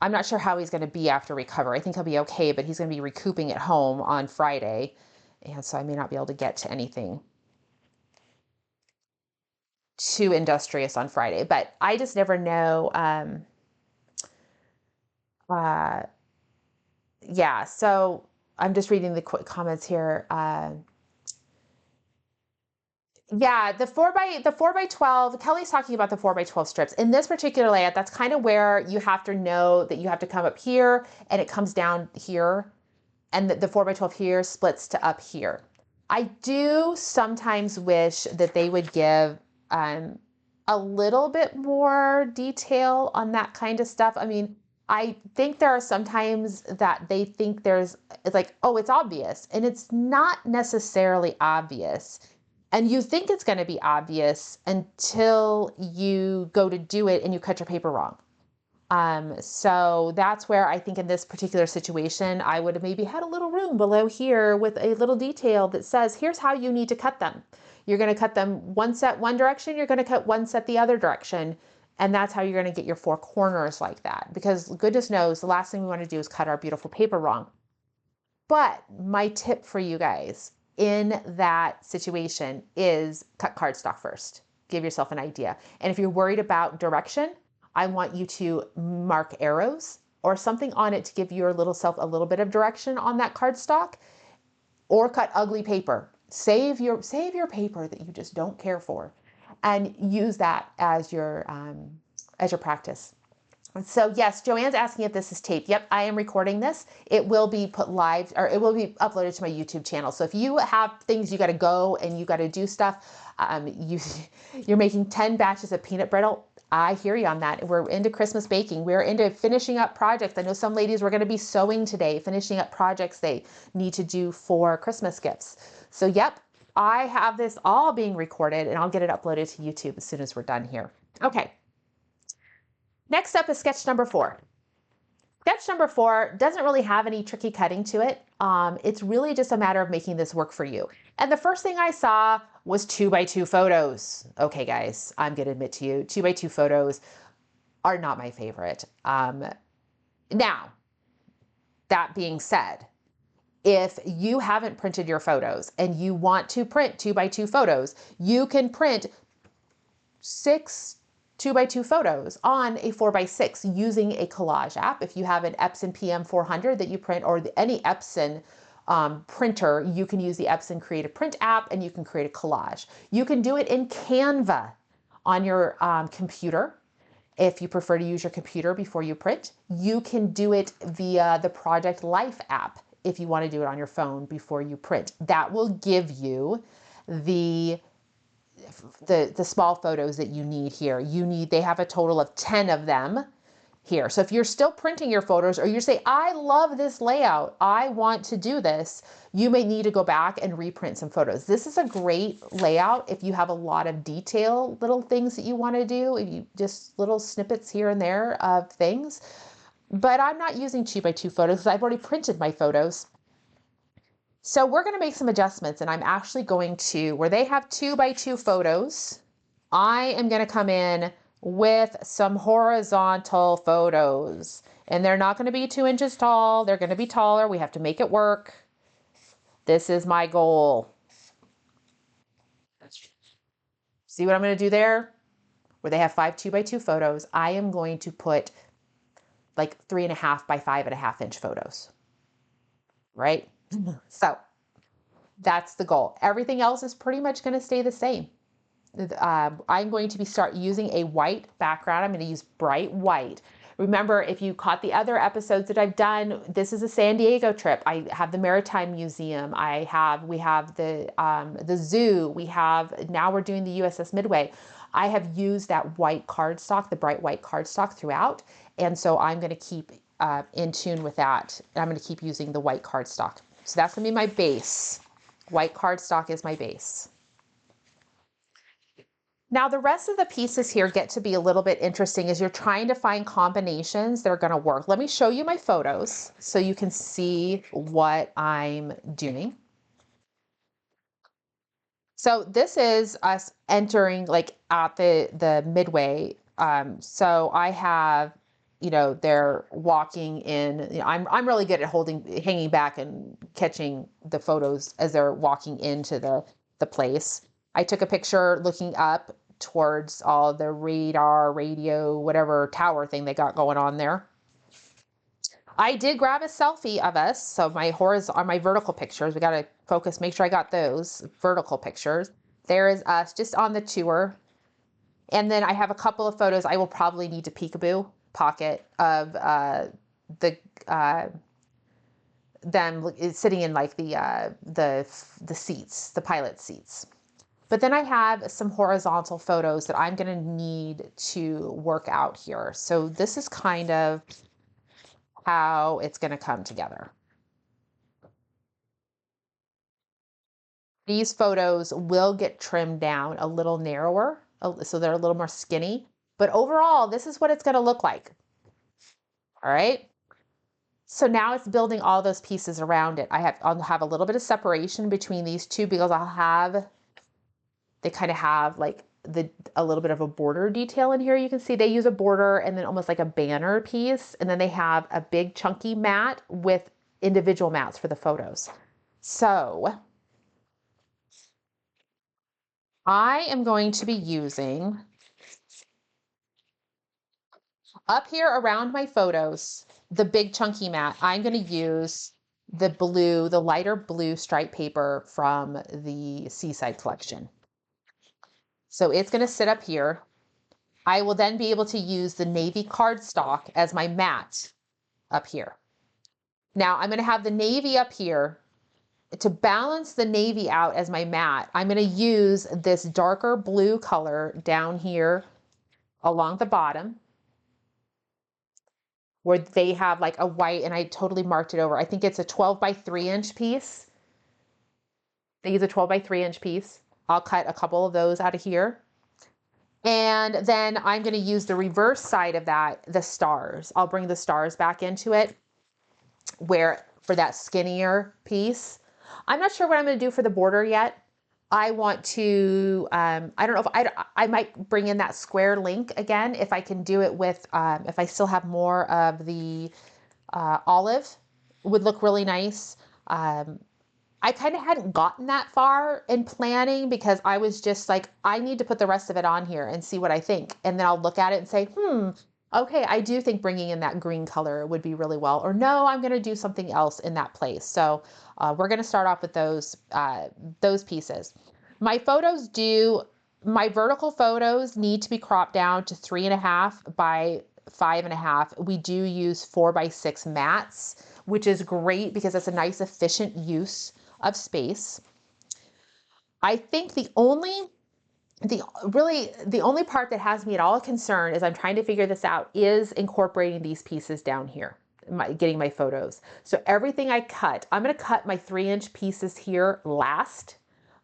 I'm not sure how he's going to be after recovery. I think he'll be okay, but he's going to be recouping at home on Friday. And so I may not be able to get to anything too industrious on Friday, but I just never know. Yeah, so I'm just reading the quick comments here. Yeah, the 4x12, Kelly's talking about the 4x12 strips. In this particular layout, that's kind of where you have to know that you have to come up here and it comes down here, and the 4x12 here splits to up here. I do sometimes wish that they would give a little bit more detail on that kind of stuff. I mean, I think there are sometimes that they think it's like, oh, it's obvious, and it's not necessarily obvious. And you think it's going to be obvious until you go to do it and you cut your paper wrong. So that's where I think in this particular situation, I would have maybe had a little room below here with a little detail that says, here's how you need to cut them. You're going to cut them one set one direction, you're going to cut one set the other direction. And that's how you're going to get your 4 corners like that. Because goodness knows, the last thing we want to do is cut our beautiful paper wrong. But my tip for you guys in that situation is cut cardstock first. Give yourself an idea. And if you're worried about direction, I want you to mark arrows or something on it to give your little self a little bit of direction on that cardstock, or cut ugly paper. Save your paper that you just don't care for and use that as your practice. So yes, Joanne's asking if this is taped. Yep, I am recording this. It will be put live, or it will be uploaded to my YouTube channel. So if you have things you got to go and you got to do stuff, you're making 10 batches of peanut brittle, I hear you on that. We're into Christmas baking. We're into finishing up projects. I know some ladies were going to be sewing today, finishing up projects they need to do for Christmas gifts. So yep, I have this all being recorded, and I'll get it uploaded to YouTube as soon as we're done here. Okay. Next up is sketch number 4. Sketch number 4 doesn't really have any tricky cutting to it. It's really just a matter of making this work for you. And the first thing I saw was 2x2 photos. Okay, guys, I'm going to admit to you, 2x2 photos are not my favorite. Now, that being said, if you haven't printed your photos and you want to print 2x2 photos, you can print 6 2x2 photos on a 4x6 using a collage app. If you have an Epson PM400 that you print, or any Epson printer, you can use the Epson Creative Print app and you can create a collage. You can do it in Canva on your computer. If you prefer to use your computer before you print, you can do it via the Project Life app if you want to do it on your phone before you print. That will give you the small photos that you need here. They have a total of 10 of them here. So if you're still printing your photos, or you say, I love this layout, I want to do this, you may need to go back and reprint some photos. This is a great layout if you have a lot of detail, little things that you want to do, if you just little snippets here and there of things. But I'm not using 2x2 photos because I've already printed my photos. So we're going to make some adjustments, and I'm actually going to, where they have 2x2 photos, I am going to come in with some horizontal photos, and they're not going to be 2 inches tall. They're going to be taller. We have to make it work. This is my goal. See what I'm going to do there? Where they have 5 2x2 photos, I am going to put like 3.5 by 5.5 inch photos, right? So that's the goal. Everything else is pretty much going to stay the same. I'm going to start using a white background. I'm going to use bright white. Remember, if you caught the other episodes that I've done, this is a San Diego trip. I have the Maritime Museum. We have the zoo. Now we're doing the USS Midway. I have used that white cardstock, the bright white cardstock throughout. And so I'm going to keep in tune with that. And I'm going to keep using the white cardstock. So that's going to be my base. White cardstock is my base. Now the rest of the pieces here get to be a little bit interesting as you're trying to find combinations that are going to work. Let me show you my photos so you can see what I'm doing. So this is us entering like at the midway. So I have, they're walking in. I'm really good at hanging back and catching the photos as they're walking into the place. I took a picture looking up towards all the radar, radio, whatever tower thing they got going on there. I did grab a selfie of us. So my vertical pictures, we got to focus, make sure I got those vertical pictures. There is us just on the tour. And then I have a couple of photos I will probably need to peekaboo pocket of them sitting in like the seats, the pilot seats. But then I have some horizontal photos that I'm going to need to work out here. So this is kind of how it's going to come together. These photos will get trimmed down a little narrower, so they're a little more skinny. But overall, this is what it's going to look like. All right. So now it's building all those pieces around it. I'll have a little bit of separation between these two because they kind of have like a little bit of a border detail in here. You can see they use a border and then almost like a banner piece. And then they have a big chunky mat with individual mats for the photos. So I am going to be using up here around my photos, the big chunky mat. I'm going to use the lighter blue stripe paper from the Seaside collection. So it's going to sit up here. I will then be able to use the navy cardstock as my mat up here. Now I'm going to have the navy up here. To balance the navy out as my mat, I'm going to use this darker blue color down here along the bottom where they have like a white, and I totally marked it over. I think it's a 12 by 3 inch piece. They use a 12 by 3 inch piece. I'll cut a couple of those out of here. And then I'm going to use the reverse side of that, the stars. I'll bring the stars back into it for that skinnier piece. I'm not sure what I'm going to do for the border yet. I want to, I don't know if I might bring in that square link again, if I can do it with, if I still have more of the olive, would look really nice. I kind of hadn't gotten that far in planning because I was just like, I need to put the rest of it on here and see what I think. And then I'll look at it and say, okay, I do think bringing in that green color would be really well, or no, I'm going to do something else in that place. So we're going to start off with those pieces. My vertical photos need to be cropped down to 3.5 by 5.5. We do use 4 by 6 mats, which is great because it's a nice efficient use of space. I think the only part that has me at all concerned as I'm trying to figure this out is incorporating these pieces down here, getting my photos. So everything I cut, I'm going to cut my 3-inch pieces here last.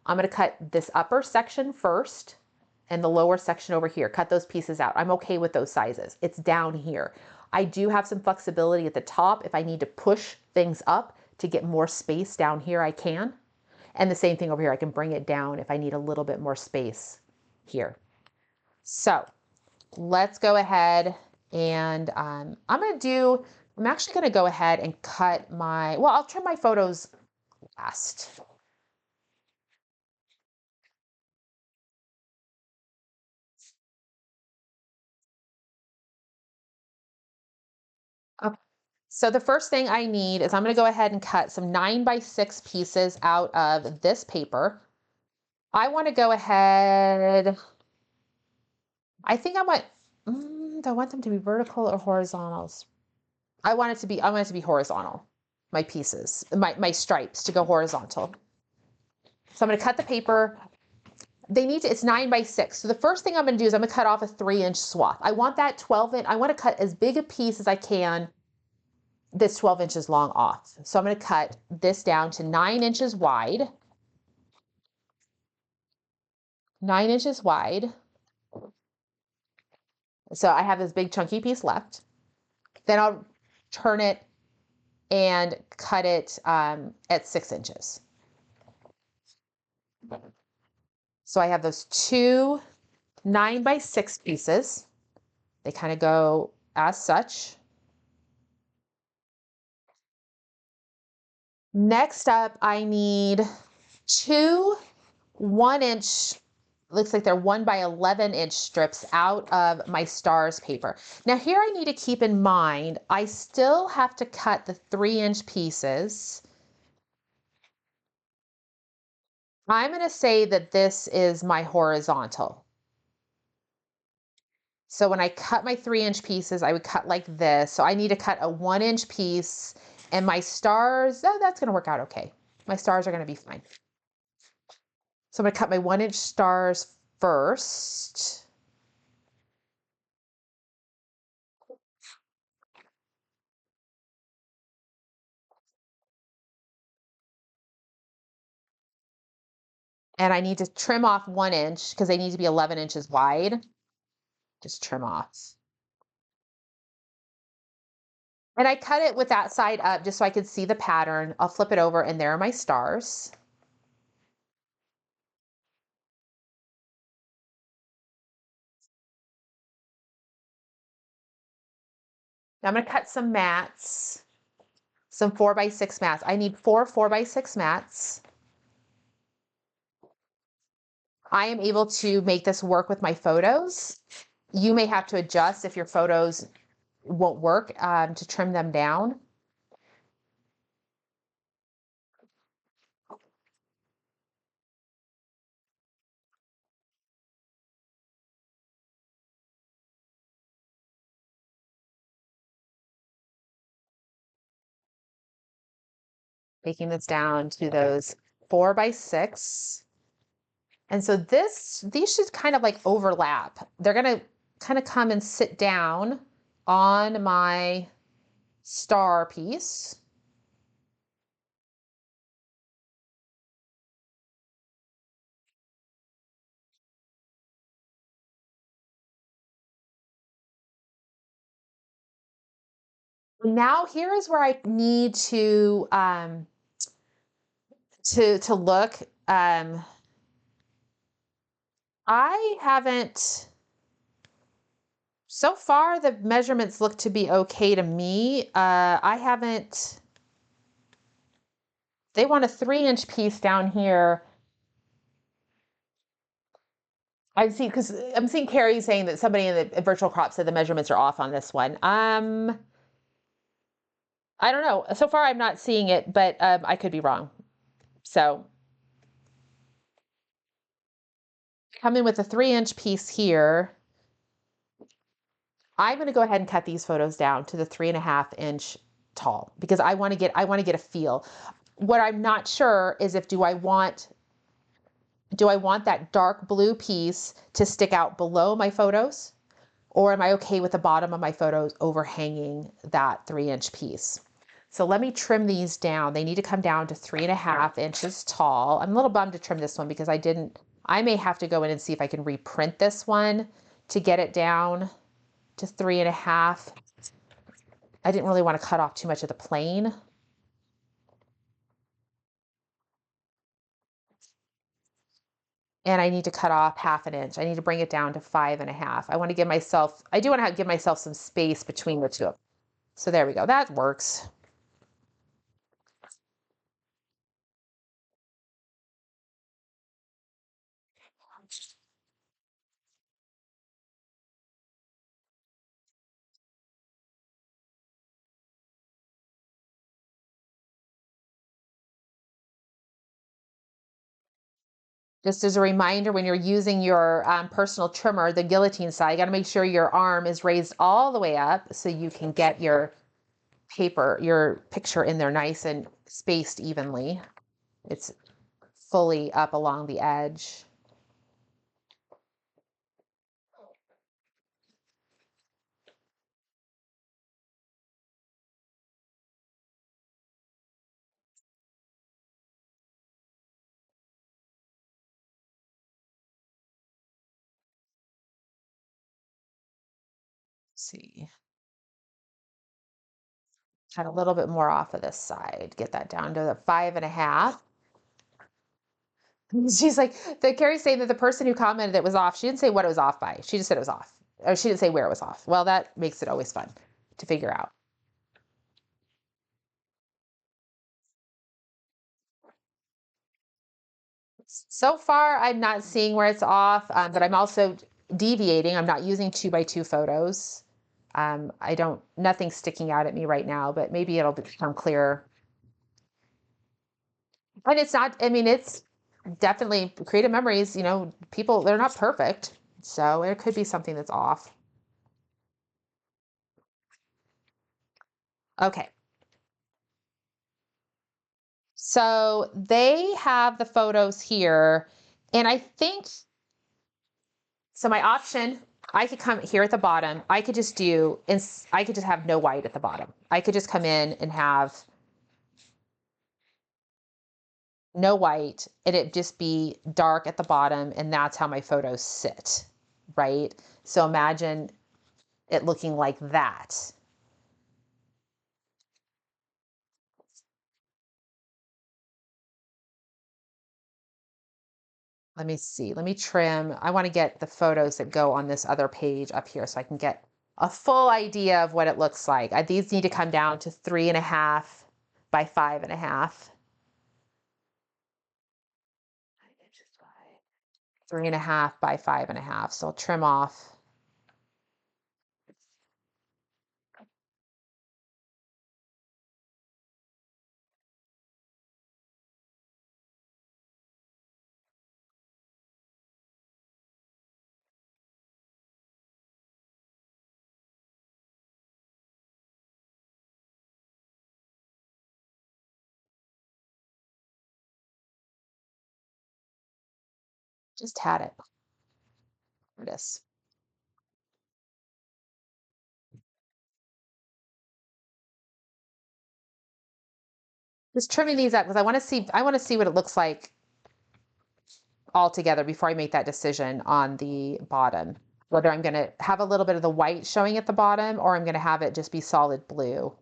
I'm going to cut this upper section first and the lower section over here. Cut those pieces out. I'm okay with those sizes. It's down here. I do have some flexibility at the top. If I need to push things up to get more space down here, I can. And the same thing over here. I can bring it down if I need a little bit more space here. So let's go ahead and I'm actually going to go ahead and cut I'll trim my photos last. Okay. So the first thing I need is I'm going to go ahead and cut some 9 by 6 pieces out of this paper. I want to go ahead, I think I want, do I want them to be vertical or horizontals? I want it to be horizontal. My pieces, my stripes to go horizontal. So I'm going to cut the paper. It's 9 by 6. So the first thing I'm going to do is I'm going to cut off a 3-inch swath. I want that 12-inch, I want to cut as big a piece as I can that's 12 inches long off. So I'm going to cut this down to 9 inches wide. 9 inches wide. So I have this big chunky piece left. Then I'll turn it and cut it at 6 inches. So I have those two 9 by 6 pieces. They kind of go as such. Next up, I need two 1-inch, looks like they're 1 by 11-inch strips out of my stars paper. Now here I need to keep in mind, I still have to cut the 3-inch pieces. I'm going to say that this is my horizontal. So when I cut my 3-inch pieces, I would cut like this. So I need to cut a 1-inch piece, and my stars, oh, that's going to work out okay. My stars are going to be fine. So I'm going to cut my 1-inch stars first. And I need to trim off 1 inch because they need to be 11 inches wide. Just trim off. And I cut it with that side up just so I could see the pattern. I'll flip it over and there are my stars. Now I'm going to cut some mats, some 4x6 mats. I need 4 4x6 mats. I am able to make this work with my photos. You may have to adjust if your photos won't work to trim them down. Taking this down to those 4x6. And so these should kind of like overlap. They're gonna kind of come and sit down on my star piece. Now here is where I need to look. I haven't, so far the measurements look to be okay to me. I haven't, they want a 3-inch piece down here. Because I'm seeing Carrie saying that somebody in the virtual crop said the measurements are off on this one. I don't know. So far I'm not seeing it, but I could be wrong. So come in with a 3-inch piece here. I'm going to go ahead and cut these photos down to the 3.5-inch tall because I want to get a feel. What I'm not sure is if do I want that dark blue piece to stick out below my photos, or am I okay with the bottom of my photos overhanging that 3-inch piece? So let me trim these down. They need to come down to 3.5 inches tall. I'm a little bummed to trim this one because I may have to go in and see if I can reprint this one to get it down to 3.5. I didn't really want to cut off too much of the plane. And I need to cut off 1/2 inch. I need to bring it down to 5.5. I do want to give myself some space between the two. So there we go, that works. Just as a reminder, when you're using your personal trimmer, the guillotine side, you got to make sure your arm is raised all the way up so you can get your paper, your picture in there nice and spaced evenly. It's fully up along the edge. Let's see, cut a little bit more off of this side, get that down to the 5.5. She's like, the Carrie's saying that the person who commented it was off. She didn't say what it was off by. She just said it was off. Or she didn't say where it was off. Well, that makes it always fun to figure out. So far, I'm not seeing where it's off, but I'm also deviating. I'm not using 2x2 photos. I don't, nothing's sticking out at me right now, but maybe it'll become clearer. And it's not, I mean, it's definitely creative memories, you know, people, they're not perfect. So it could be something that's off. Okay. So they have the photos here. And I think, so my option, I could come here at the bottom. I could just do, I could just have no white at the bottom. I could just come in and have no white and it just be dark at the bottom. And that's how my photos sit, right? So imagine it looking like that. Let me see. Let me trim. I want to get the photos that go on this other page up here so I can get a full idea of what it looks like. These need to come down to 3.5 by 5.5. 3.5 by 5.5. So I'll trim off. Just had it. There it is. Just trimming these up because I want to see what it looks like all together before I make that decision on the bottom. Whether I'm going to have a little bit of the white showing at the bottom or I'm going to have it just be solid blue.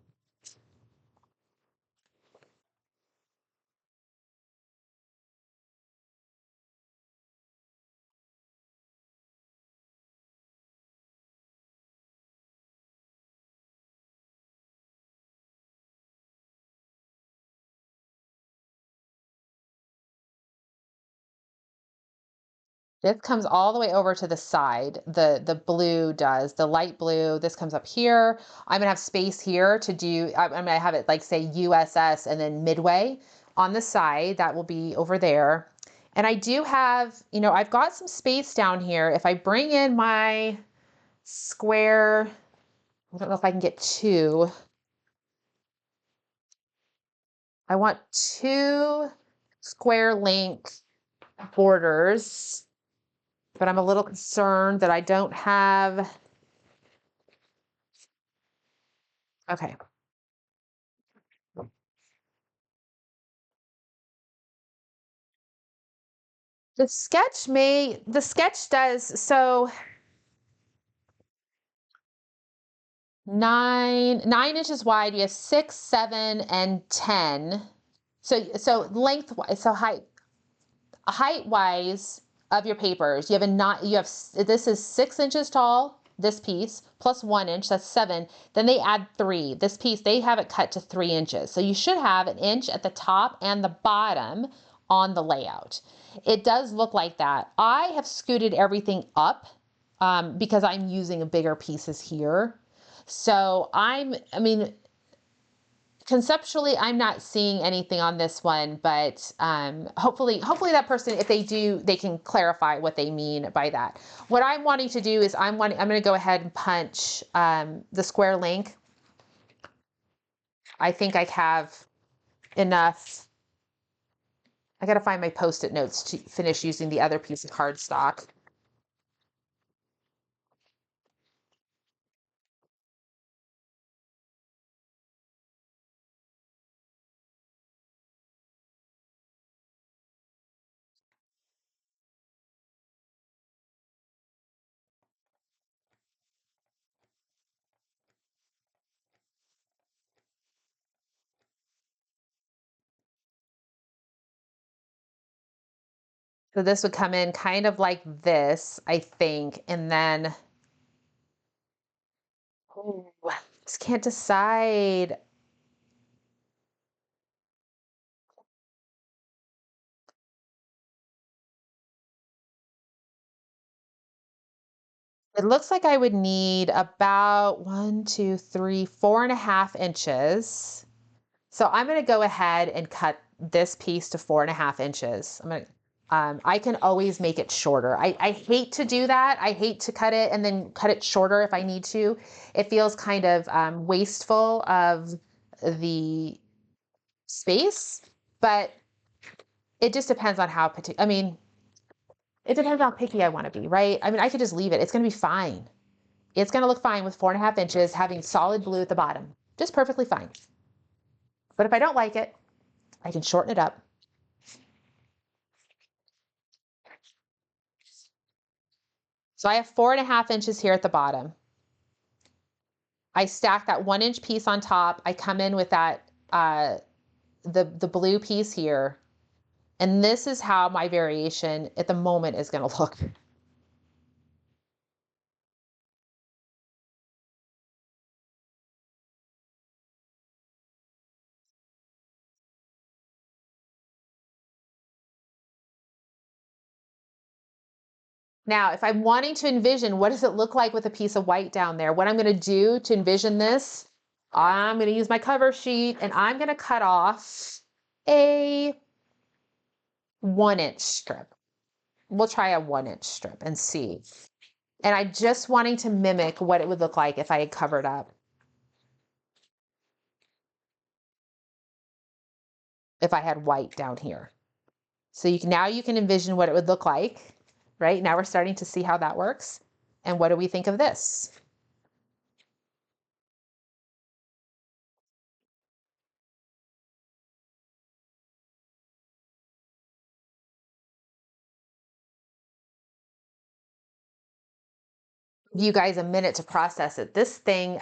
This comes all the way over to the side. The blue does, the light blue, this comes up here. I'm gonna have space here to do, I'm gonna have it like say USS and then Midway on the side. That will be over there. And I do have, you know, I've got some space down here. If I bring in my square, I don't know if I can get two. I want two square length borders, but I'm a little concerned that I don't have, okay. The sketch does, so 9 inches wide, you have 6, 7, and 10. So lengthwise, so height wise of your papers, you have this is 6 inches tall, this piece, plus 1 inch, that's 7. Then they add 3. This piece, they have it cut to 3 inches. So you should have an inch at the top and the bottom on the layout. It does look like that. I have scooted everything up because I'm using bigger pieces here. So I mean, conceptually, I'm not seeing anything on this one, but hopefully that person, if they do, they can clarify what they mean by that. What I'm wanting to do is I'm going to go ahead and punch the square link. I think I have enough. I got to find my Post-it notes to finish using the other piece of cardstock. So this would come in kind of like this, I think, and then, oh, just can't decide. It looks like I would need about 1, 2, 3, 4.5 inches. So I'm going to go ahead and cut this piece to 4.5 inches. I can always make it shorter. I hate to do that. I hate to cut it and then cut it shorter if I need to. It feels kind of wasteful of the space, but it just depends on how particular. I mean, it depends on how picky I want to be, right? I mean, I could just leave it. It's going to be fine. It's going to look fine with 4.5 inches, having solid blue at the bottom. Just perfectly fine. But if I don't like it, I can shorten it up. So I have 4.5 inches here at the bottom. I stack that 1 inch piece on top. I come in with that, the blue piece here. And this is how my variation at the moment is going to look. Now, if I'm wanting to envision what does it look like with a piece of white down there, what I'm going to do to envision this, I'm going to use my cover sheet and I'm going to cut off a 1 inch strip. We'll try a 1 inch strip and see. And I'm just wanting to mimic what it would look like if I had covered up. If I had white down here. So now you can envision what it would look like, right? Now we're starting to see how that works. And what do we think of this? Give you guys a minute to process it. This thing,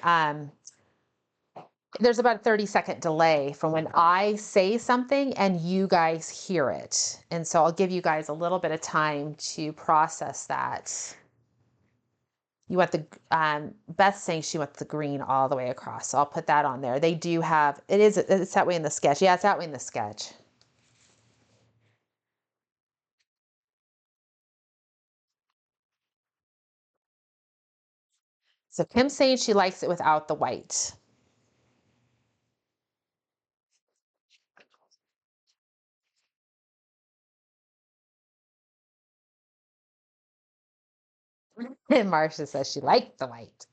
there's about a 30-second delay from when I say something and you guys hear it. And so I'll give you guys a little bit of time to process that. You want the, Beth saying she wants the green all the way across. So I'll put that on there. They do have, it's that way in the sketch. Yeah, it's that way in the sketch. So Kim's saying she likes it without the white. And Marcia says she liked the white.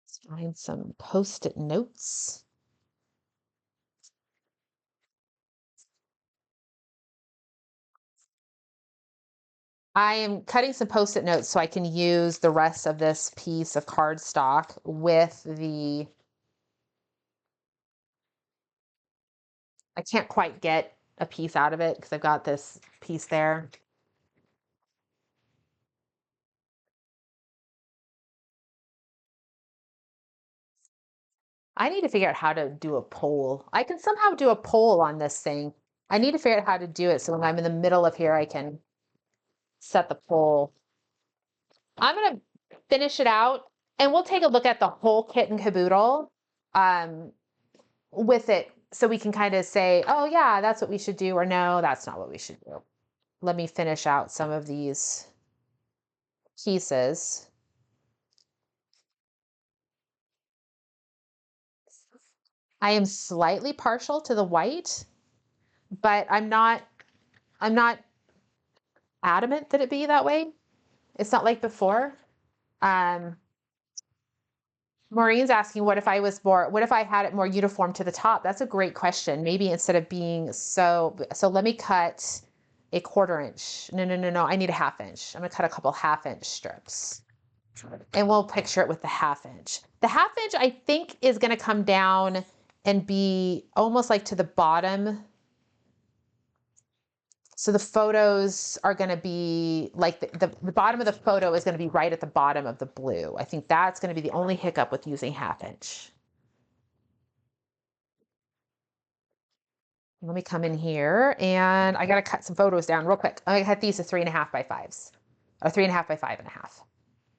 Let's find some Post-it notes. I am cutting some Post-it notes so I can use the rest of this piece of cardstock with the, I can't quite get a piece out of it because I've got this piece there. I need to figure out how to do a poll. I can somehow do a poll on this thing. I need to figure out how to do it so when I'm in the middle of here, I can set the poll. I'm going to finish it out and we'll take a look at the whole kit and caboodle with it so we can kind of say, oh yeah, that's what we should do, or no, that's not what we should do. Let me finish out some of these pieces. I am slightly partial to the white, but I'm not adamant that it be that way. It's not like before. Um, Maureen's asking, what if I had it more uniform to the top? That's a great question. Maybe instead of being so let me cut a 1/4 inch. No. I need a 1/2 inch. I'm gonna cut a couple 1/2 inch strips. And we'll picture it with the 1/2 inch. The 1/2 inch I think is gonna come down and be almost like to the bottom. So the photos are going to be like the bottom of the photo is going to be right at the bottom of the blue. I think that's going to be the only hiccup with using 1/2 inch. Let me come in here and I got to cut some photos down real quick. I cut these to 3.5 by 5s or 3.5 by 5.5.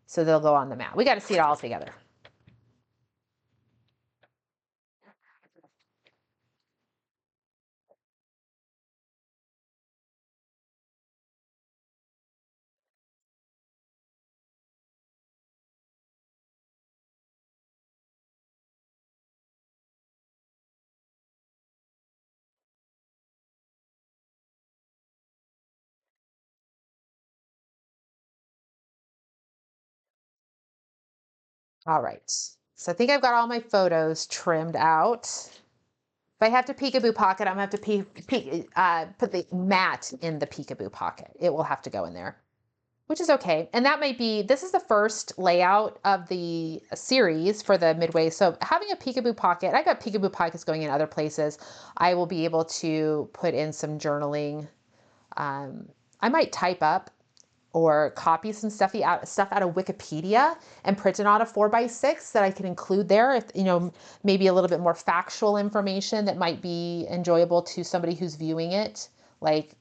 So they'll go on the mat. We got to see it all together. All right. So I think I've got all my photos trimmed out. If I have to peekaboo pocket, I'm gonna have to put the mat in the peekaboo pocket. It will have to go in there, which is okay. And that might be, this is the first layout of the series for the midway. So having a peekaboo pocket, I got peekaboo pockets going in other places. I will be able to put in some journaling. I might type up or copy some stuff out of Wikipedia and print it on a 4x6 that I can include there. If, maybe a little bit more factual information that might be enjoyable to somebody who's viewing it. And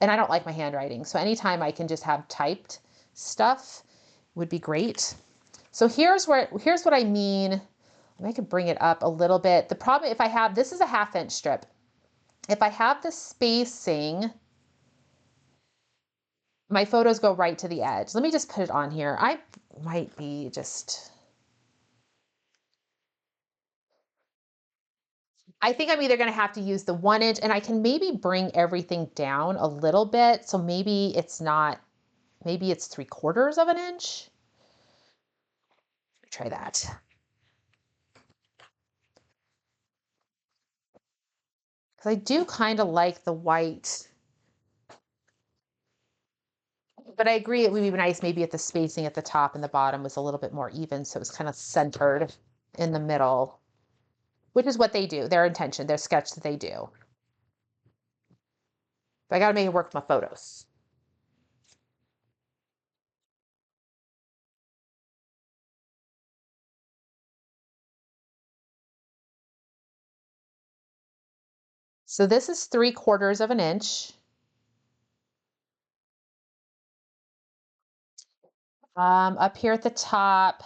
I don't like my handwriting. So anytime I can just have typed stuff would be great. So here's what I mean. I could bring it up a little bit. The problem, if I have, this is a 1/2 inch strip. If I have the spacing, my photos go right to the edge. Let me just put it on here. I might be I think I'm either going to have to use the 1 inch and I can maybe bring everything down a little bit. So maybe it's 3/4 of an inch. Try that. Because I do kind of like the white. But I agree it would be nice maybe if the spacing at the top and the bottom was a little bit more even, so it was kind of centered in the middle, which is what they do, their intention, their sketch that they do. But I got to make it work with my photos. So this is 3/4 of an inch. Up here at the top,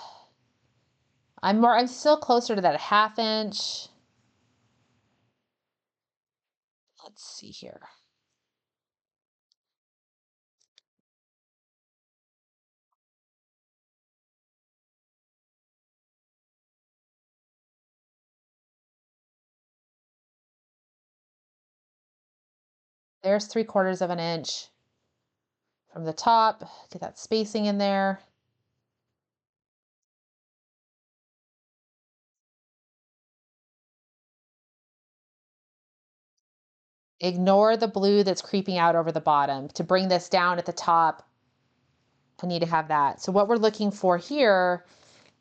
I'm still closer to that 1/2 inch. Let's see here. There's 3/4 of an inch from the top. Get that spacing in there. Ignore the blue that's creeping out over the bottom. To bring this down at the top, I need to have that. So what we're looking for here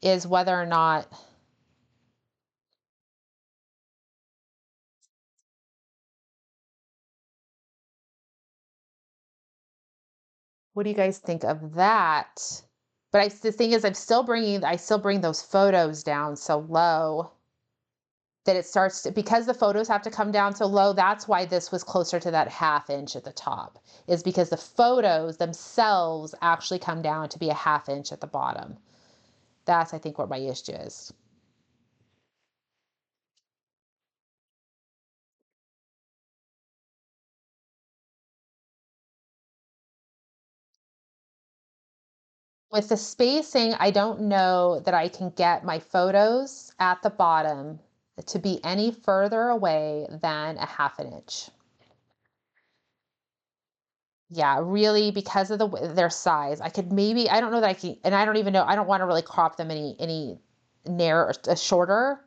is whether or not what do you guys think of that? But the thing is, I still bring those photos down so low that it starts to, because the photos have to come down so low, that's why this was closer to that 1/2 inch at the top, is because the photos themselves actually come down to be a 1/2 inch at the bottom. That's, I think, what my issue is. With the spacing, I don't know that I can get my photos at the bottom to be any further away than a half an inch. Yeah, really, because of their size, I could maybe, I don't know that I can, and I don't even know, I don't want to really crop them any narrow, shorter.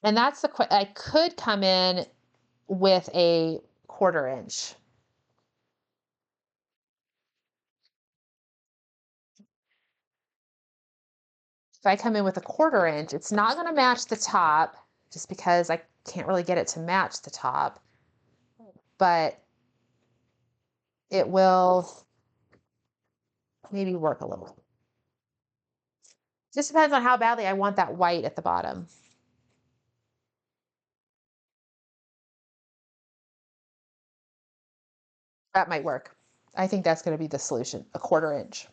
And that's I could come in with a 1/4 inch. If I come in with a 1/4 inch, it's not going to match the top just because I can't really get it to match the top, but it will maybe work a little. Just depends on how badly I want that white at the bottom. That might work. I think that's going to be the solution, a 1/4 inch.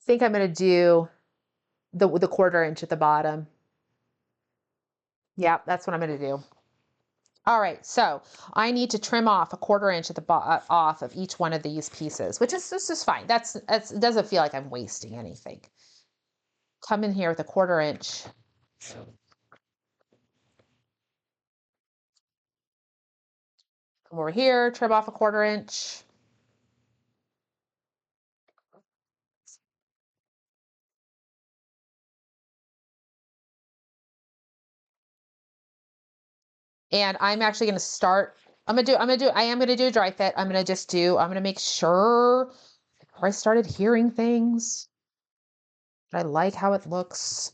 I think I'm going to do the 1/4 inch at the bottom. Yeah, that's what I'm going to do. All right, so I need to trim off a 1/4 inch at the off of each one of these pieces, which is this is fine. It doesn't feel like I'm wasting anything. Come in here with a 1/4 inch. Come over here, trim off a 1/4 inch. And I'm actually going to start. I am going to do a dry fit. I'm going to make sure before I started hearing things, I like how it looks.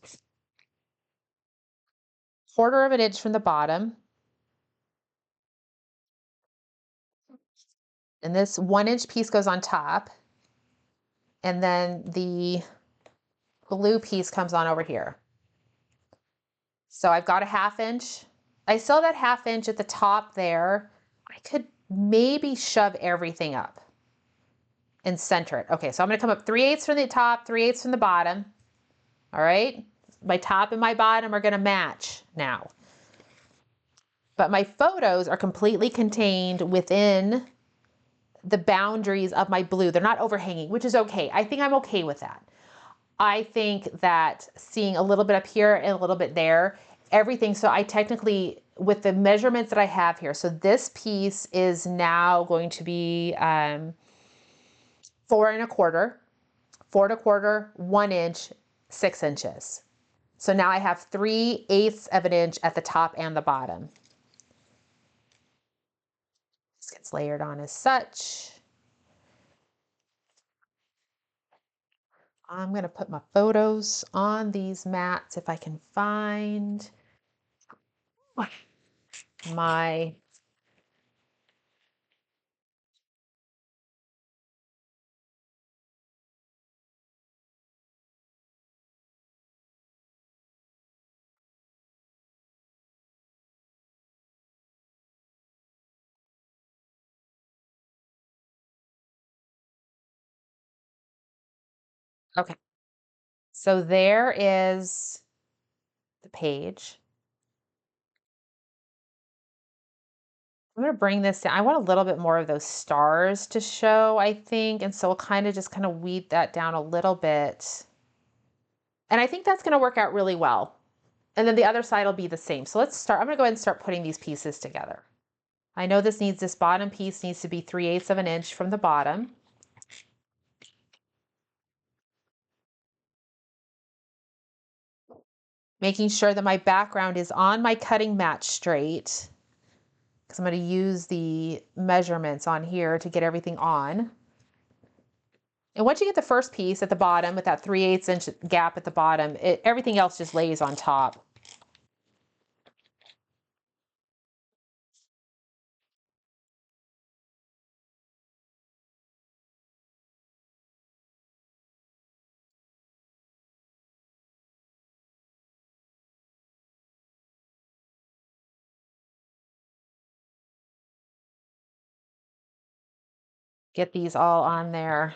1/4 inch from the bottom. And this 1 inch piece goes on top. And then the blue piece comes on over here. So I've got a 1/2 inch. I still have that 1/2 inch at the top there. I could maybe shove everything up and center it. Okay, so I'm gonna come up 3/8 from the top, 3/8 from the bottom. All right, my top and my bottom are gonna match now. But my photos are completely contained within the boundaries of my blue. They're not overhanging, which is okay. I think I'm okay with that. I think that seeing a little bit up here and a little bit there, everything. So I technically, with the measurements that I have here, so this piece is now going to be 4 1/4, 4 1/4, 1 inch, 6 inches. So now I have 3/8 of an inch at the top and the bottom. This gets layered on as such. I'm going to put my photos on these mats if I can find my okay. So there is the page. I'm going to bring this down. I want a little bit more of those stars to show, I think. And so we'll just kind of weed that down a little bit. And I think that's going to work out really well. And then the other side will be the same. So let's start. I'm going to go ahead and start putting these pieces together. I know this bottom piece needs to be 3/8 of an inch from the bottom. Making sure that my background is on my cutting mat straight, because I'm going to use the measurements on here to get everything on. And once you get the first piece at the bottom with that 3/8 inch gap at the bottom, everything else just lays on top. Get these all on there.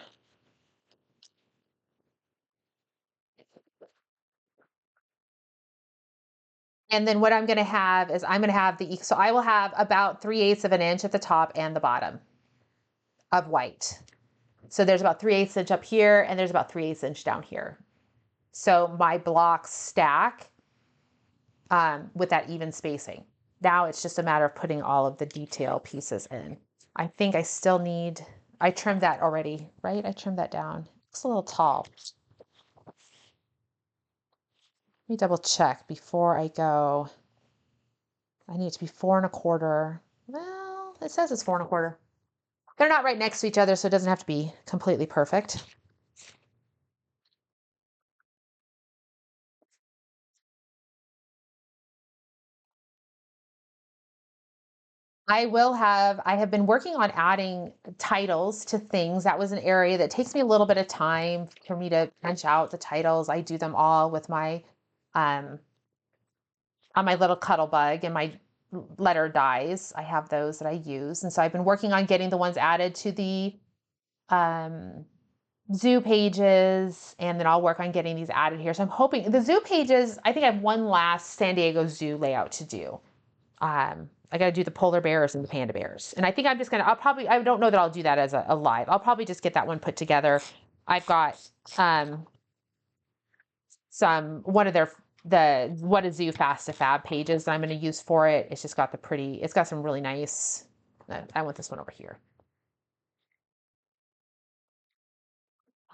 And then what I'm going to have is I'm going to have so I will have about 3/8 of an inch at the top and the bottom of white. So there's about 3/8 inch up here and there's about 3/8 inch down here. So my blocks stack with that even spacing. Now it's just a matter of putting all of the detail pieces in. I think I still need, I trimmed that already, right? I trimmed that down. It's a little tall. Let me double check before I go. I need it to be 4 1/4. Well, it says it's 4 1/4. They're not right next to each other, so it doesn't have to be completely perfect. I have been working on adding titles to things. That was an area that takes me a little bit of time for me to punch out the titles. I do them all with my, um, on my little cuddle bug and my letter dies. I have those that I use. And so I've been working on getting the ones added to the, um, zoo pages, and then I'll work on getting these added here. So I'm hoping the zoo pages, I think I have one last San Diego Zoo layout to do. I got to do the polar bears and the panda bears. And I think I'm just going to, I don't know that I'll do that as a live. I'll probably just get that one put together. I've got one of the What a Zoo Fast to Fab pages that I'm going to use for it. It's just got it's got some really nice, I want this one over here.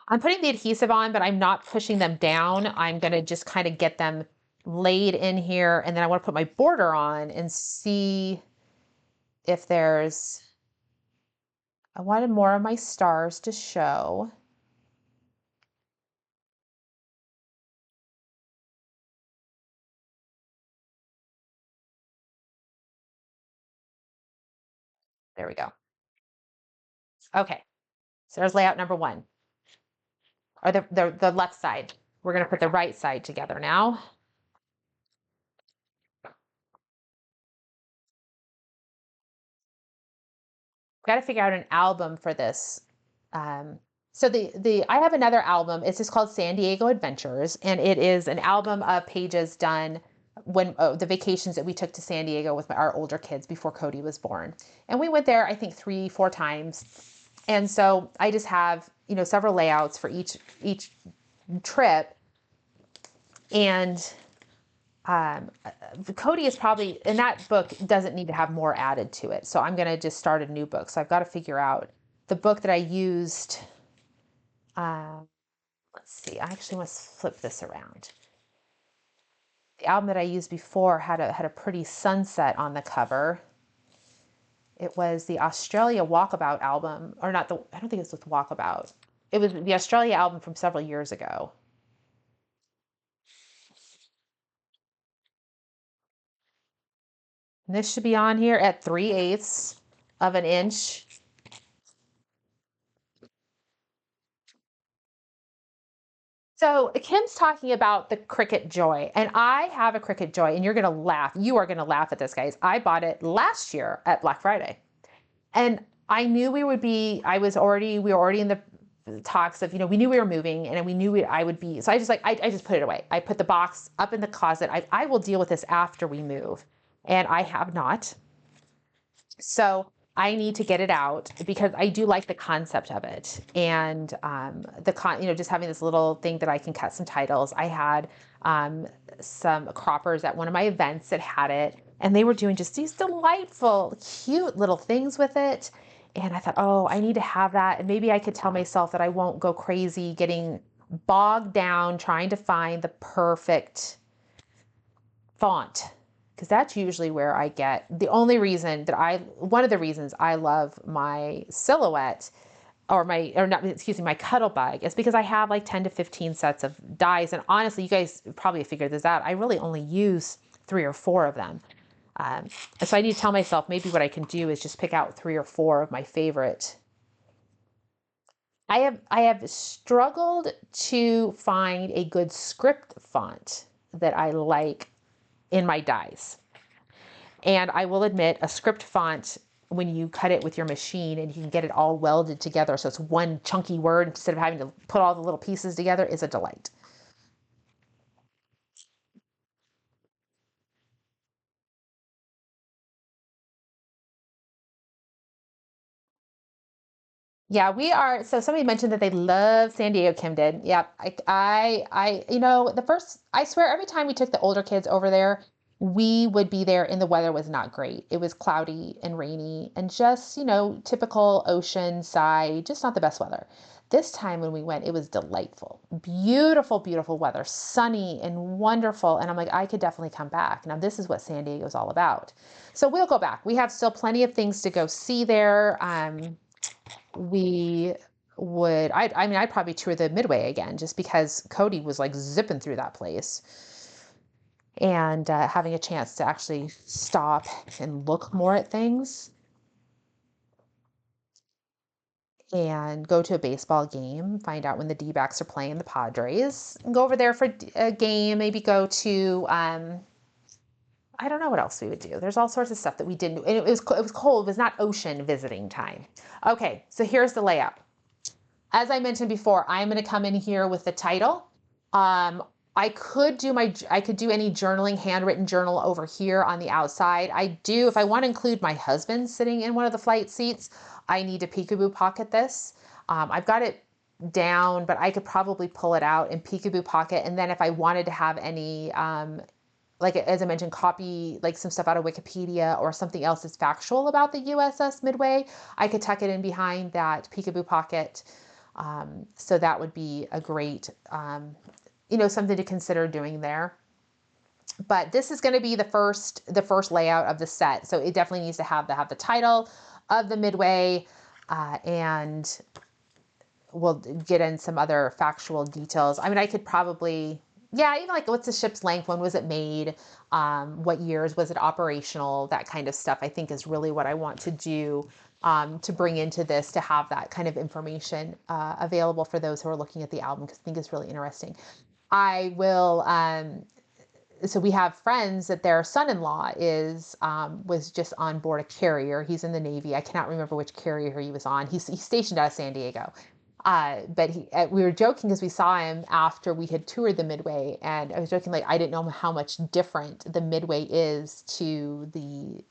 I'm putting the adhesive on, but I'm not pushing them down. I'm going to just kind of get them laid in here. And then I want to put my border on and see if I wanted more of my stars to show. There we go. Okay, so there's layout number 1, or the left side. We're going to put the right side together now. Got to figure out an album for this. So I have another album. It's just called San Diego Adventures, and it is an album of pages done when the vacations that we took to San Diego with our older kids before Cody was born. And we went there, I think 3-4 times. And so I just have, several layouts for each trip. And Cody is probably, and that book doesn't need to have more added to it. So I'm going to just start a new book. So I've got to figure out the book that I used. Let's see, I actually want to flip this around. The album that I used before had a pretty sunset on the cover. It was the Australia Walkabout album, or not I don't think it's with Walkabout. It was the Australia album from several years ago. And this should be on here at 3/8 of an inch. So Kim's talking about the Cricut Joy, and I have a Cricut Joy, and you're going to laugh. You are going to laugh at this, guys. I bought it last year at Black Friday, and I knew we were already in the talks of, we knew we were moving, and we knew I would be. So I just put it away. I put the box up in the closet. I will deal with this after we move, and I have not. So I need to get it out because I do like the concept of it, and just having this little thing that I can cut some titles. I had some croppers at one of my events that had it, and they were doing just these delightful, cute little things with it. And I thought, oh, I need to have that, and maybe I could tell myself that I won't go crazy getting bogged down trying to find the perfect font, because that's usually where I get one of the reasons I love my Silhouette my Cuddle Bug is because I have like 10 to 15 sets of dies. And honestly, you guys probably figured this out. I really only use 3 or 4 of them. So I need to tell myself maybe what I can do is just pick out 3 or 4 of my favorite. I have struggled to find a good script font that I like in my dies. And I will admit, a script font, when you cut it with your machine and you can get it all welded together so it's one chunky word instead of having to put all the little pieces together, is a delight. Yeah, we are. So somebody mentioned that they love San Diego. Kim did. Yep. The first, I swear, every time we took the older kids over there, we would be there and the weather was not great. It was cloudy and rainy and just, typical ocean side, just not the best weather. This time when we went, it was delightful. Beautiful, beautiful weather, sunny and wonderful. And I'm like, I could definitely come back. Now, this is what San Diego is all about. So we'll go back. We have still plenty of things to go see there. We I mean, I'd probably tour the Midway again just because Cody was like zipping through that place. And having a chance to actually stop and look more at things and go to a baseball game, find out when the D-backs are playing the Padres, and go over there for a game, maybe go to, I don't know what else we would do. There's all sorts of stuff that we didn't do. And it was cold. It was not ocean visiting time. Okay, so here's the layout. As I mentioned before, I'm going to come in here with the title. I could do any journaling, handwritten journal over here on the outside. If I want to include my husband sitting in one of the flight seats, I need to peekaboo pocket this. I've got it down, but I could probably pull it out and peekaboo pocket. And then if I wanted to have any, like as I mentioned, copy like some stuff out of Wikipedia or something else that's factual about the USS Midway, I could tuck it in behind that peekaboo pocket. So that would be a great, something to consider doing there. But this is going to be the first layout of the set. So it definitely needs to have the title of the Midway, and we'll get in some other factual details. I mean, I could probably, yeah, even like what's the ship's length? When was it made? What years was it operational? That kind of stuff, I think, is really what I want to do, to bring into this, to have that kind of information available for those who are looking at the album, because I think it's really interesting. I will, so we have friends that their son-in-law was just on board a carrier. He's in the Navy. I cannot remember which carrier he was on. He's stationed out of San Diego. But we were joking because we saw him after we had toured the Midway, and I was joking like I didn't know how much different the Midway is to the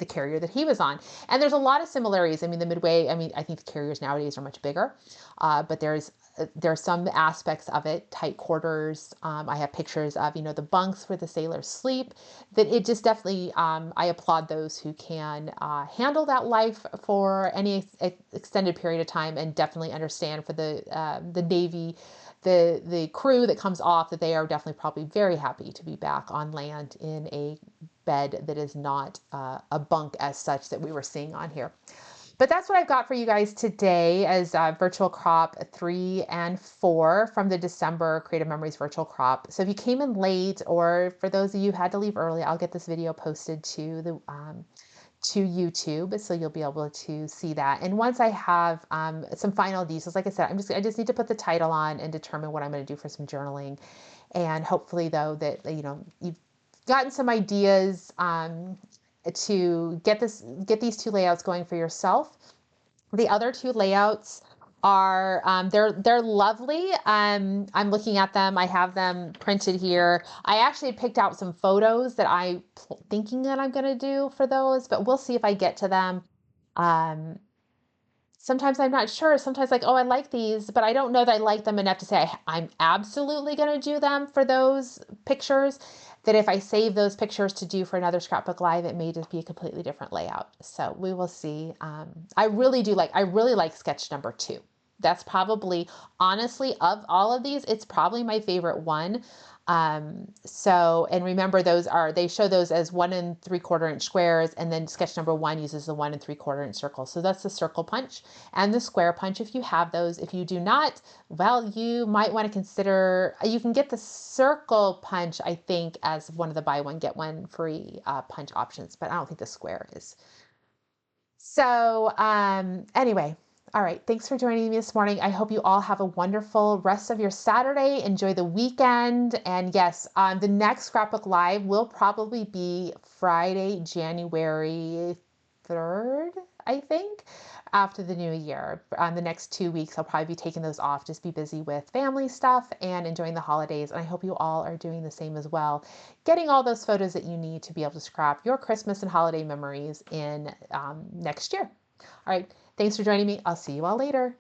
carrier that he was on. And there's a lot of similarities. I mean, the Midway. I mean, I think the carriers nowadays are much bigger, but there are some aspects of it, tight quarters. I have pictures of, the bunks where the sailors sleep, that it just definitely, I applaud those who can handle that life for any extended period of time, and definitely understand for the Navy, the crew that comes off, that they are definitely probably very happy to be back on land in a bed that is not a bunk as such that we were seeing on here. But that's what I've got for you guys today as virtual crop 3 and 4 from the December Creative Memories virtual crop. So if you came in late, or for those of you who had to leave early, I'll get this video posted to YouTube, so you'll be able to see that. And once I have some final details, like I said, I just need to put the title on and determine what I'm going to do for some journaling. And hopefully, though, that you've gotten some ideas to get these two layouts going for yourself. The other two layouts are they're lovely. I'm looking at them. I have them printed here. I actually picked out some photos that I'm thinking that I'm going to do for those, but we'll see if I get to them. Sometimes I'm not sure. Sometimes like, oh, I like these, but I don't know that I like them enough to say I'm absolutely going to do them for those pictures. That if I save those pictures to do for another Scrapbook Live, it may just be a completely different layout. So we will see. I really like sketch number 2. That's probably, honestly, of all of these, it's probably my favorite one. And remember, they show those as 1 3/4 inch squares, and then sketch number 1 uses the 1 3/4 inch circle. So that's the circle punch and the square punch if you have those. If you do not, well, you might want to consider, you can get the circle punch, I think, as one of the buy one, get one free punch options, but I don't think the square is. So anyway, all right. Thanks for joining me this morning. I hope you all have a wonderful rest of your Saturday. Enjoy the weekend. And yes, the next Scrapbook Live will probably be Friday, January 3rd, I think, after the new year. The next 2 weeks, I'll probably be taking those off, just be busy with family stuff and enjoying the holidays. And I hope you all are doing the same as well. Getting all those photos that you need to be able to scrap your Christmas and holiday memories in next year. All right. Thanks for joining me. I'll see you all later.